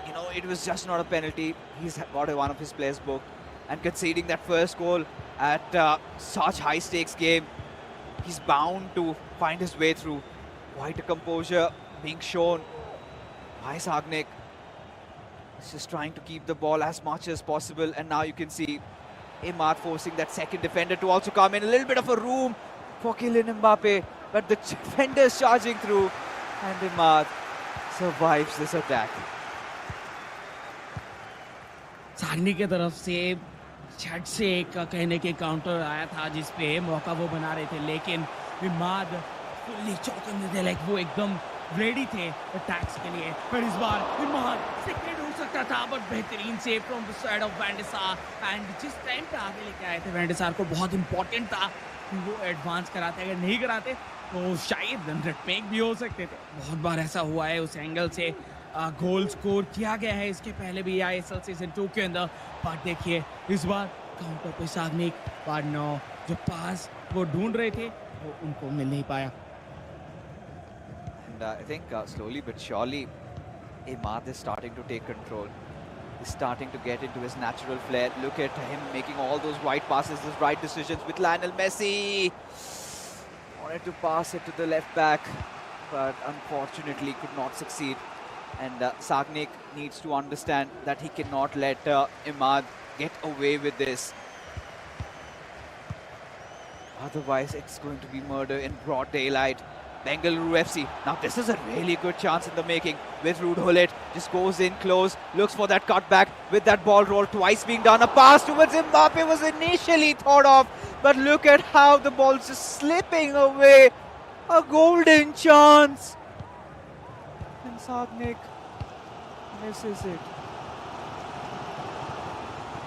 you know it was just not a penalty. He's got one of his players booked, and conceding that first goal at such high stakes game, he's bound to find his way through. Quite a composure being shown by Sagnik. He's just trying to keep the ball as much as possible, and now you can see Imad forcing that second defender to also come in. A little bit of a room for Kylian Mbappe, but the defenders charging through, and Imad survives this attack. Sagnik की तरफ से झट से एक कहने के counter आया था जिसपे मौका वो बना रहे थे, लेकिन इमाद फुल्ली चौकन्ने थे, लाइक वो एकदम रेडी थे अटैक्स के लिए। पर इस बार इमाद सेकंड हो सकता था, बट बेहतरीन save from the side of Van der Sar, and जिस टाइम पे आगे लेके आए थे वैंडेसार को बहुत इंपॉर्टेंट था कि वो एडवांस कराते, अगर नहीं कराते तो शायद रन रेट मेक भी हो सकते थे। बहुत बार ऐसा हुआ है, उस एंगल से गोल स्कोर किया गया है इसके पहले भी eISL सीजन 2 के अंदर, बट देखिए इस बार काउंटर पे सागनिक, बट नो जो पास वो ढूंढ रहे थे वो उनको मिल नहीं पाया। And I think slowly but surely, Imad is starting to take control. He's starting to get into his natural flair. Look at him making all those right passes, those right decisions with Lionel Messi. Wanted to pass it to the left back, but unfortunately could not succeed. And Sagnik needs to understand that he cannot let Imad get away with this. Otherwise, it's going to be murder in broad daylight. Bengaluru FC. Now this is a really good chance in the making with Ruud Gullit. Just goes in close, looks for that cutback with that ball roll twice being done. A pass towards Mbappe was initially thought of, but look at how the ball's just slipping away. A golden chance. And Sagnik misses it.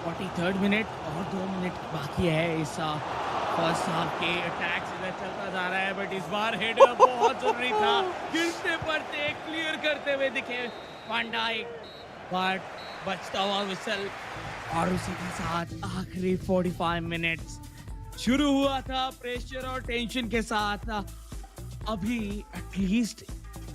43rd minute और 2 minute बाकी है इस first half के। Attacks इधर चलता जा रहा है, बट इस बार हेडर बहुत जरूरी था, गिरते पड़ते क्लियर करते हुए दिखे वैन डाइक, बट बचता हुआ विसल। और उसी के साथ आखिरी 45 मिनट्स शुरू हुआ था प्रेशर और टेंशन के साथ। अभी एटलीस्ट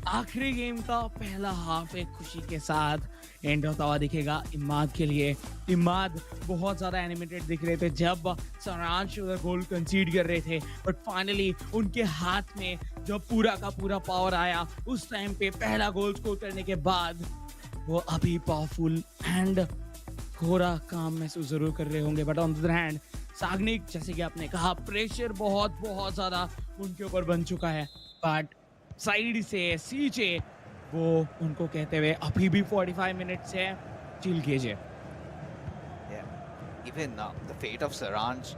आखिरी गेम का पहला हाफ एक खुशी के साथ एंड होता हुआ दिखेगा इमाद के लिए। इमाद बहुत ज़्यादा एनिमेटेड दिख रहे थे जब सारांश उधर गोल कंसीड कर रहे थे, बट फाइनली उनके हाथ में जब पूरा का पूरा पावर आया उस टाइम पे पहला गोल स्कोर करने के बाद वो अभी पावरफुल एंड थोड़ा काम महसूस ज़रूर कर रहे होंगे। But on the other hand Sagnik, जैसे कि आपने कहा, प्रेशर बहुत बहुत ज़्यादा उनके ऊपर बन चुका है, बट साइड से सीजे वो उनको कहते हुए अभी भी 45 मिनट्स है, चिल कीजिए। Yeah, even the fate of Saranj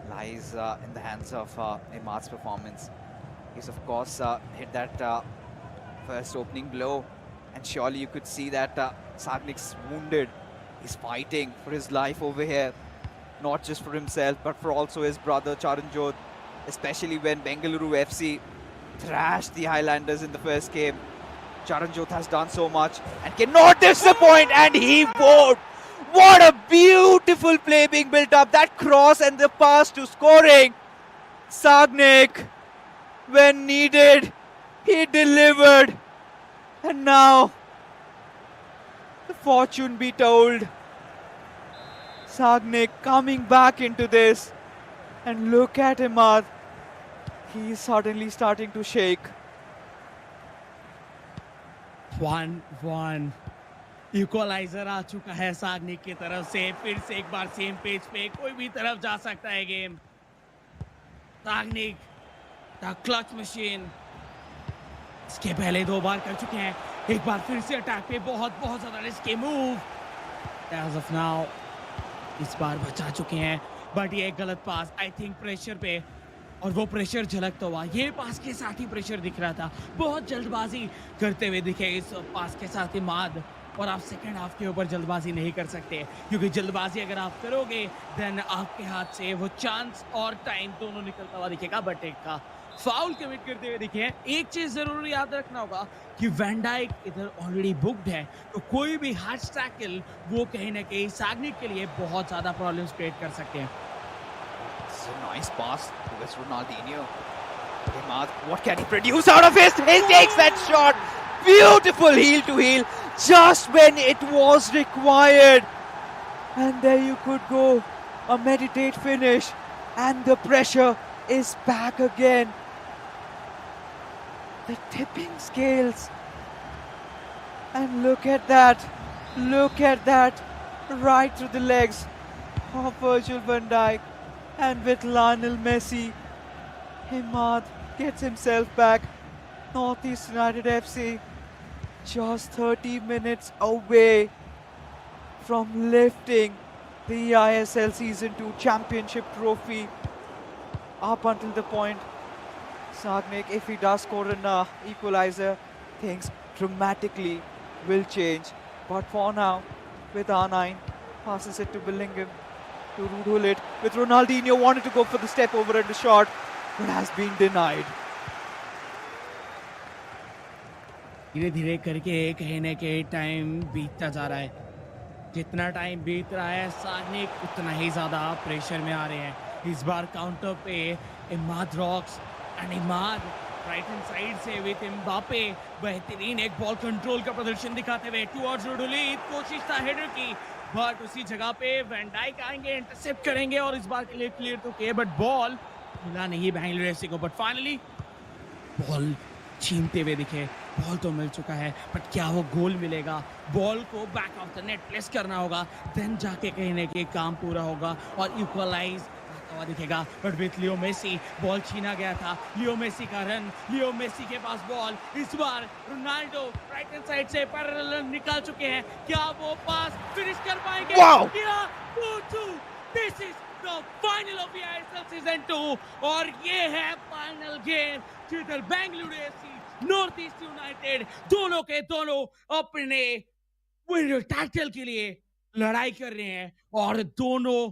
lies in the hands of Imad's performance. He's of course hit that first opening blow, and surely you could see that Sagnik's wounded. He's fighting for his life over here, not just for himself but for also his brother Charanjot, especially when Bengaluru FC thrashed the Highlanders in the first game. Charanjot has done so much and cannot disappoint, and he won't. What a beautiful play being built up. That cross and the pass to scoring. Sagnik, when needed, he delivered. And now, the fortune be told. Sagnik coming back into this. And look at Imad. He's suddenly starting to shake. 1-1 equaliser आ चुका है सागनिक की तरफ से, फिर से एक बार same page पे कोई भी तरफ जा सकता है game. Sagnik the clutch machine इसके पहले 2 बार कर चुके हैं, एक बार फिर से अटैक पे बहुत ज्यादा risky move. As of now इस बार बचा चुके हैं, बट ये एक गलत पास, आई थिंक प्रेशर पे, और वो प्रेशर झलकता हुआ ये पास के साथ ही प्रेशर दिख रहा था। बहुत जल्दबाजी करते हुए दिखे इस पास के साथ इमाद, और आप सेकंड हाफ के ऊपर जल्दबाजी नहीं कर सकते, क्योंकि जल्दबाजी अगर आप करोगे देन आपके हाथ से वो चांस और टाइम दोनों निकलता हुआ दिखेगा। बट एक का फाउल कमिट करते हुए दिखे हैं। एक चीज जरूर याद रखना होगा कि वैन डाइक इधर ऑलरेडी बुक्ड है, तो कोई भी हार्ड टैकल वो कहीं ना कहीं सागनिक के लिए बहुत ज्यादा प्रॉब्लम्स क्रिएट कर सकते हैं। This is a nice pass towards Ronaldinho. Imad, what can he produce out of it? He takes that shot. Beautiful heel to heel, just when it was required. And there you could go. A meditate finish. And the pressure is back again. The tipping scales. And look at that. Look at that. Right through the legs of Virgil van Dijk. And with Lionel Messi, Imad gets himself back. Northeast United FC just 30 minutes away from lifting the eISL Season 2 Championship trophy. Up until the point, Sagnik, if he does score an equalizer, things dramatically will change. But for now, with R9, passes it to Bellingham, to Rudhulit, with Ronaldinho wanted to go for the step over at the shot, but has been denied. धीरे धीरे करके कहीं ना कहीं time बीतता जा रहा है। जितना टाइम बीत रहा है सागनिक उतना ही ज्यादा प्रेशर में आ रहे हैं। इस बार काउंटर पे Imad rocks and Imad right hand side से विद एम्बापे बेहतरीन एक बॉल कंट्रोल का प्रदर्शन दिखाते हुए टुवर्ड्स रुडुलित, कोशिश था हेडर की, बट उसी जगह पे वैन डाइक आएंगे, इंटरसेप्ट करेंगे और इस बार के लिए क्लियर तो किए, बट बॉल मिला नहीं बेंगलुरु एफसी को। बट फाइनली बॉल छीनते हुए दिखे, बॉल तो मिल चुका है, बट क्या वो गोल मिलेगा? बॉल को back of the net place करना होगा, देन जाके कहीं ना कहीं काम पूरा होगा और इक्वलाइज आता हुआ दिखेगा। But with Leo Messi ball छीना गया था, लियो मेसी का रन, लियो मेसी के पास बॉल, इस बार रोनाल्डो राइट हैंड साइड से पैरेलल निकाल चुके हैं, क्या वो पास फिनिश कर पाएंगे? Wow! 2-2, this is the final of the eISL Season 2 और ये है फाइनल गेम जिधर Bengaluru FC north East United दोनों के दोनों अपने विनर टाइटल के लिए लड़ाई कर रहे हैं और दोनों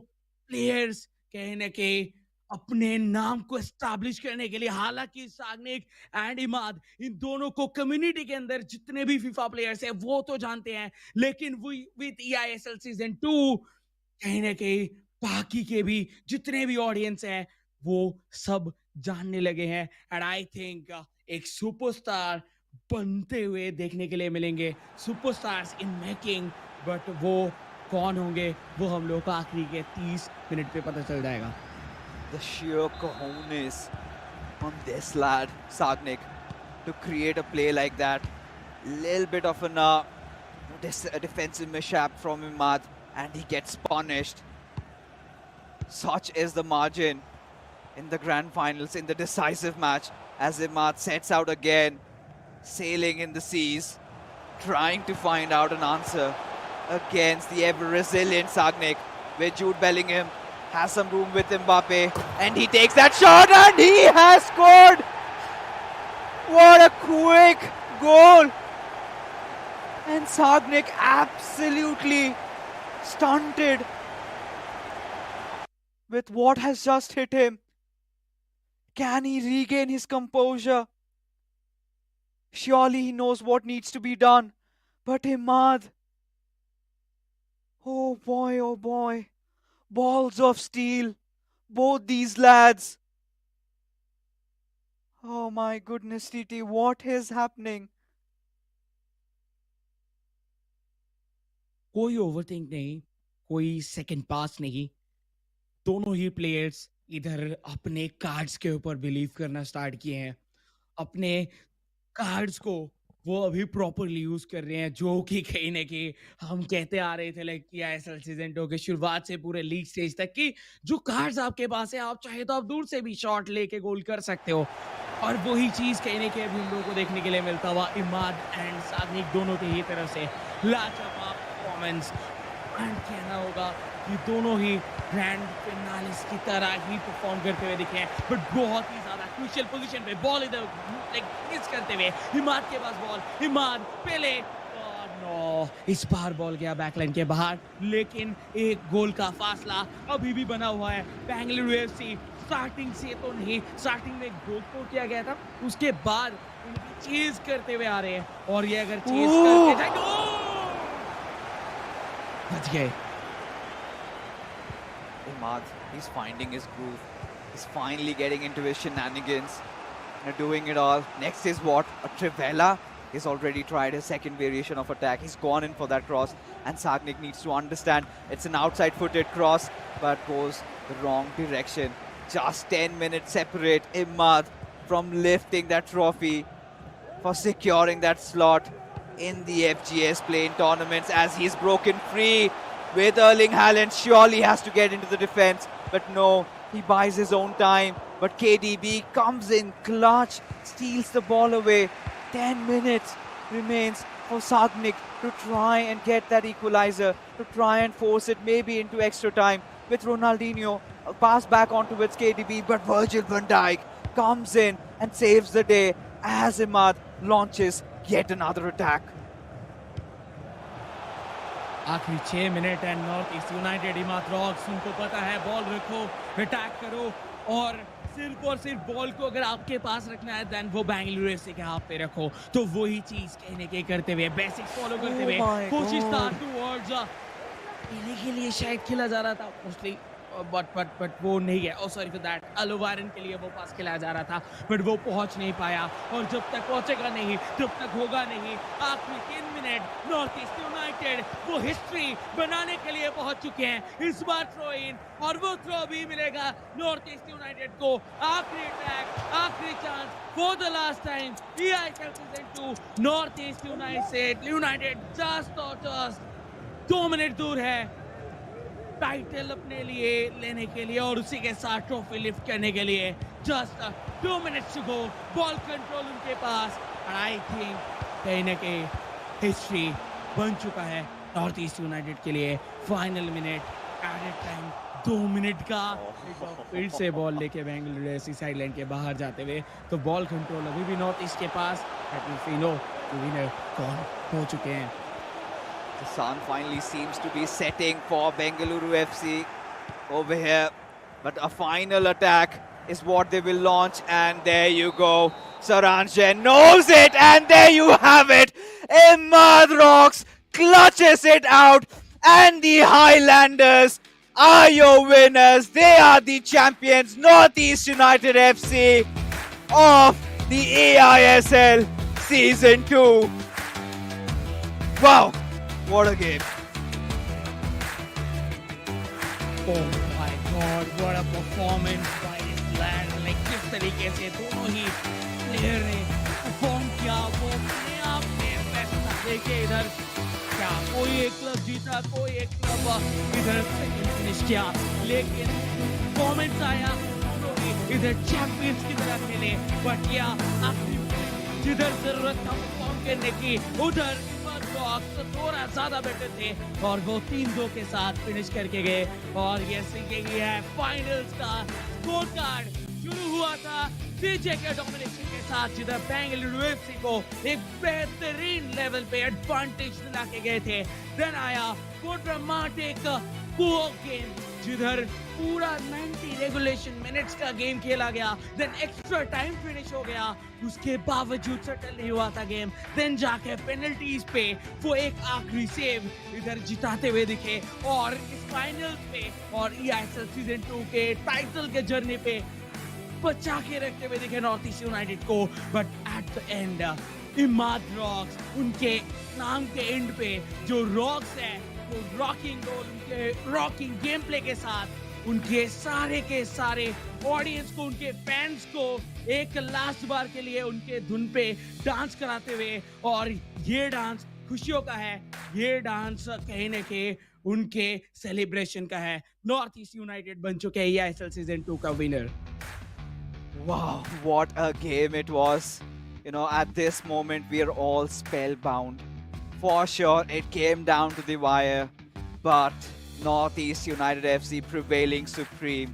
प्लेयर्स कहीं ना कहीं अपने नाम को एस्टैब्लिश करने के लिए, हालांकि सागनिक एंड इमाद इन दोनों को कम्युनिटी के अंदर जितने भी फीफा प्लेयर्स हैं वो तो जानते हैं, लेकिन विद eISL सीजन 2 कहीं ना कहीं बाकी के भी जितने भी ऑडियंस हैं वो सब जानने लगे हैं। एंड आई थिंक एक सुपरस्टार बनते हुए देखने के लिए मिलेंगे, सुपरस्टार्स इन मेकिंग, बट वो कौन होंगे वो हम लोग को आखिरी के 30 मिनट पे पता चल जाएगा। The sheer cojones on this lad, Sagnik, to create a play like that. Little bit of an a defensive mishap from Imad, and he gets punished. Such is the margin in the grand finals, in the decisive match, as Imad sets out again, sailing in the seas, trying to find out an answer against the ever-resilient Sagnik, where Jude Bellingham has some room with Mbappe, and he takes that shot, and he has scored! What a quick goal! And Sagnik absolutely stunted with what has just hit him. Can he regain his composure? Surely he knows what needs to be done. But Imad, oh boy, balls of steel, both these lads. Oh my goodness, TT, what is happening? कोई overthink नहीं, कोई second पास नहीं, दोनों ही players इधर अपने cards के ऊपर believe करना स्टार्ट किए हैं, अपने कार्ड्स को वो अभी प्रॉपरली यूज कर रहे हैं, जो कि कहीं ना कहीं हम कहते आ रहे थे लाइक आईएसएल सीजन 2 के शुरुआत से पूरे लीग स्टेज तक कि जो कार्ड्स आपके पास है, आप चाहे तो आप दूर से भी शॉट लेके गोल कर सकते हो। और वही चीज कहीं ना कहीं अभी हम लोगों को देखने के लिए मिलता हुआ इमाद एंड सागनिक दोनों की ही तरफ से लाजवाब परफॉर्मेंस। एंड कहना होगा कि दोनों ही ग्रैंड फिनालिस की तरह ही परफॉर्म करते हुए दिखे हैं, बट बहुत ही ज्यादा क्रूशियल पोजीशन पे बॉल इधर लाइक मिस करते हुए इमाद के पास बॉल, इमाद पहले नो, इस बार बॉल गया बैकलाइन के बाहर, लेकिन एक गोल का फासला अभी भी बना हुआ है। बेंगलुरु एफसी स्टार्टिंग से तो नहीं, स्टार्टिंग में गोल को किया गया था, उसके बाद इनकी चेज करते हुए आ रहे हैं, और ये अगर चेज करके जाएंगे बच गए। Imad, he's finding his groove. He's finally getting into his shenanigans. They're doing it all. Next is what? A Trivela. He's already tried his second variation of attack. He's gone in for that cross. And Sagnik needs to understand it's an outside-footed cross, but goes the wrong direction. Just 10 minutes separate Imad from lifting that trophy, for securing that slot in the FGS playing tournaments, as he's broken free with Erling Haaland. Surely has to get into the defense, but no, he buys his own time. But KDB comes in clutch, steals the ball away. 10 minutes remains for Sagnik to try and get that equalizer, to try and force it maybe into extra time with Ronaldinho. A pass back on towards KDB, but Virgil van Dijk comes in and saves the day as Imad launches yet another attack. आखिरी 6 minute है, north East United Imad rocks, उनको पता है ball रखो, attack करो, और सिर्फ ball को अगर आपके पास रखना है देन वो बेंगलुरु एफसी के हाथ पे रखो। तो वही चीज कहने के करते हुए, बेसिक्स फॉलो करते हुए कोशिश था टुवर्ड्स इन्हीं के लिए शायद खेला जा रहा था मोस्टली, बट वो नहीं गया। ओ सॉरी फॉर दैट, अलोवारन के लिए वो पास खिलाया जा रहा था, बट वो पहुंच नहीं पाया, और जब तक पहुंचेगा नहीं तब तक होगा नहीं। आखिरी 3 मिनट नॉर्थ ईस्ट यूनाइटेड वो हिस्ट्री बनाने के लिए पहुंच चुके हैं। इस बार थ्रो इन, और वो थ्रो भी मिलेगा नॉर्थ ईस्ट यूनाइटेड को। आखिरी अटैक, आखिरी chance for the last time eISL season 2, north East United just 2 minute दूर है टाइटल अपने लिए लेने के लिए, और उसी के साथ ट्रॉफी लिफ्ट करने के लिए। Just 2 minutes to go, ball control उनके पास, और आई थिंक कहीं ना कहीं हिस्ट्री बन चुका है नॉर्थ ईस्ट यूनाइटेड के लिए। Final minute, added time 2 minute का, फिर से बॉल लेके बेंगलुरु एफसी साइड लाइन के बाहर जाते हुए, तो बॉल कंट्रोल अभी भी नॉर्थ ईस्ट के पास, विनर कौन हो चुके हैं। The sun finally seems to be setting for Bengaluru FC over here, but a final attack is what they will launch, and there you go. Saranjan knows it, and there you have it. Imad Rocks clutches it out, and the Highlanders are your winners. They are the champions, Northeast United FC of the eISL Season 2. Wow. What a game. Oh my God, what a performance by this lad. Like किस तरीके से दोनों ही player ने perform किया, वो अपने आप में बेस्ट देखे। इधर क्या कोई एक क्लब जीता, कोई एक क्लब इधर फिनिश किया, लेकिन परफॉर्मेंस आया दोनों ही इधर चैंपियंस की तरह खेले। बट या आखिरी जिधर जरूरत था परफॉर्म करने की, उधर तो थोड़ा ज्यादा बेटर थे, और वो 3-2 के साथ फिनिश करके गए। और ये यही है फाइनल्स का स्कोर कार्ड। शुरू हुआ था सीजे के डोमिनेशन के साथ, जिधर बेंगलुरु एफसी को एक बेहतरीन लेवल पे एडवांटेज दिला के गए थे। देन आया वो ड्रामेटिक गेम, जिधर पूरा 90 रेगुलेशन मिनट्स का गेम खेला गया, देन एक्स्ट्रा टाइम फिनिश हो गया, उसके बावजूद सेटल नहीं हुआ था गेम। देन जाके पेनल्टीज पे वो एक आखिरी सेव इधर जिताते हुए दिखे, और इस फाइनल पे और eISL सीजन 2 के टाइटल के जर्नी पे बचा के रखते हुए दिखे नॉर्थ ईस्ट यूनाइटेड को। But at the end Imad rocks, उनके नाम के एंड पे जो रॉक्स है, वो रॉकिंग गोल, उनके रॉकिंग गेम प्ले के साथ उनके सारे के सारे ऑडियंस को, उनके फैंस को एक लास्ट बार के लिए उनके धुन पे डांस कराते हुए। और ये डांस खुशियों का है, ये डांस कहीं न कहीं उनके सेलिब्रेशन का है। नॉर्थ ईस्ट यूनाइटेड बन चुके हैं eISL सीजन 2 का winner. Wow, what a game it was. You know, at this moment, we are all spellbound. For sure, it came down to the wire, but Northeast United FC prevailing supreme.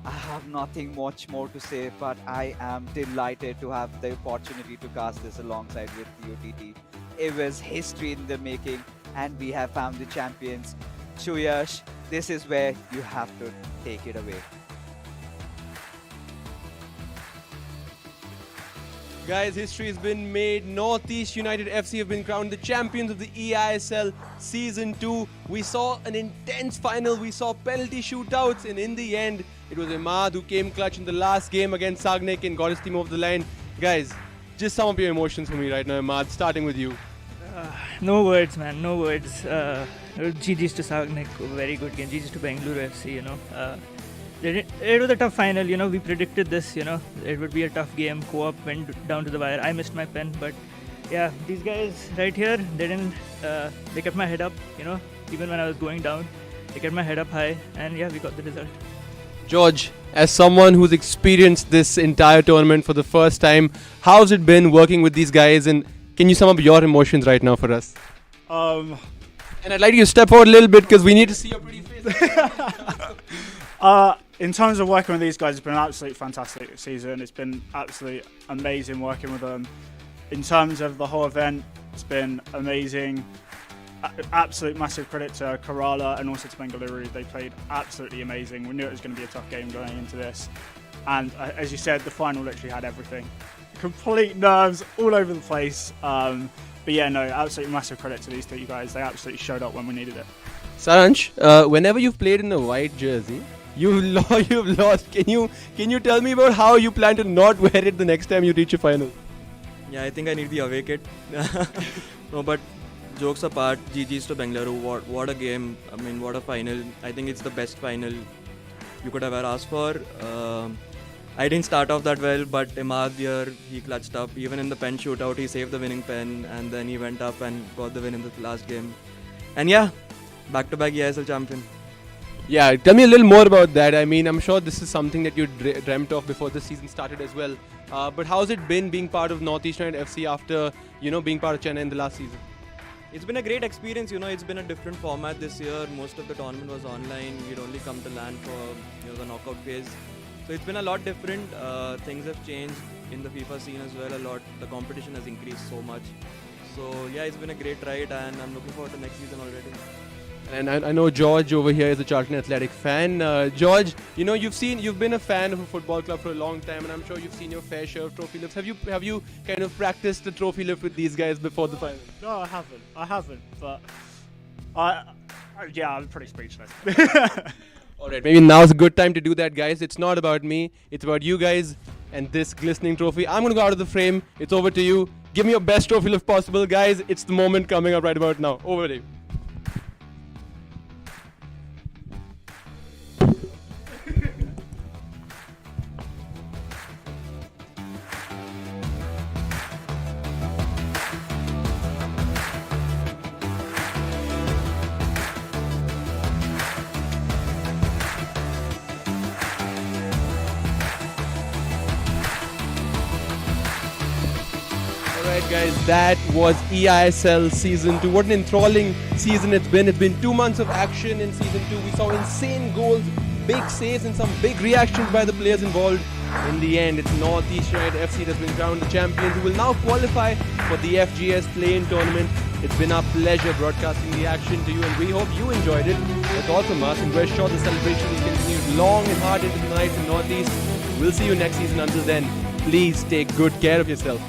I have nothing much more to say, but I am delighted to have the opportunity to cast this alongside with UTT. It was history in the making, and we have found the champions. Chuyash, this is where you have to take it away. Guys, history has been made. Northeast United FC have been crowned the champions of the eISL Season 2. We saw an intense final. We saw penalty shootouts. And in the end, it was Imad who came clutch in the last game against Sagnik and got his team over the line. Guys, just some of your emotions for me right now, Imad, starting with you. No words, man. No words. GG's to Sagnik, very good game. GG's to Bengaluru FC, you know. It was a tough final, you know. We predicted this, you know. It would be a tough game. Co-op went down to the wire. I missed my pen, but yeah, these guys right here, they didn't. They kept my head up, you know. Even when I was going down, they kept my head up high, and yeah, we got the result. George, as someone who's experienced this entire tournament for the first time, how's it been working with these guys? And can you sum up your emotions right now for us? And I'd like you to step forward a little bit because we need to see your pretty face. In terms of working with these guys, it's been an absolutely fantastic season. It's been absolutely amazing working with them. In terms of the whole event, it's been amazing. Absolute massive credit to Kerala and also to Bengaluru. They played absolutely amazing. We knew it was going to be a tough game going into this. And as you said, the final literally had everything. Complete nerves all over the place. But yeah, no, absolutely massive credit to these two guys. They absolutely showed up when we needed it. Saransh, whenever you've played in the white jersey, you've lost. Can you tell me about how you plan to not wear it the next time you reach a final? Yeah, I think I need the away kit. No, but jokes apart, GG's to Bengaluru. What a game. I mean, what a final. I think it's the best final you could have ever asked for. I didn't start off that well, but Imad here, he clutched up. Even in the pen shootout, he saved the winning pen, and then he went up and got the win in the last game. And yeah, back-to-back eISL champion. Yeah, tell me a little more about that. I mean, I'm sure this is something that you dreamt of before the season started as well. But how's it been being part of Northeast United FC after, being part of Chennai in the last season? It's been a great experience, it's been a different format this year. Most of the tournament was online. We'd only come to land for the knockout phase. So it's been a lot different. Things have changed in the FIFA scene as well a lot. The competition has increased so much. So yeah, it's been a great ride and I'm looking forward to next season already. And I know George over here is a Charlton Athletic fan. George, you've been a fan of a football club for a long time, and I'm sure you've seen your fair share of trophy lifts. Have you kind of practiced the trophy lift with these guys before the final? No, I haven't. But I'm pretty speechless. Alright, maybe now's a good time to do that, guys. It's not about me, it's about you guys and this glistening trophy. I'm going to go out of the frame. It's over to you. Give me your best trophy lift possible, guys. It's the moment coming up right about now. Over to you. Alright guys, that was eISL Season 2. What an enthralling season it's been. It's been 2 months of action in Season 2. We saw insane goals, big saves and some big reactions by the players involved. In the end, it's Northeast United FC that's been crowned the champions who will now qualify for the FGS play-in tournament. It's been our pleasure broadcasting the action to you and we hope you enjoyed it. That's all from us and we're sure the celebration will continue long and hard into the night in Northeast. We'll see you next season. Until then, please take good care of yourself.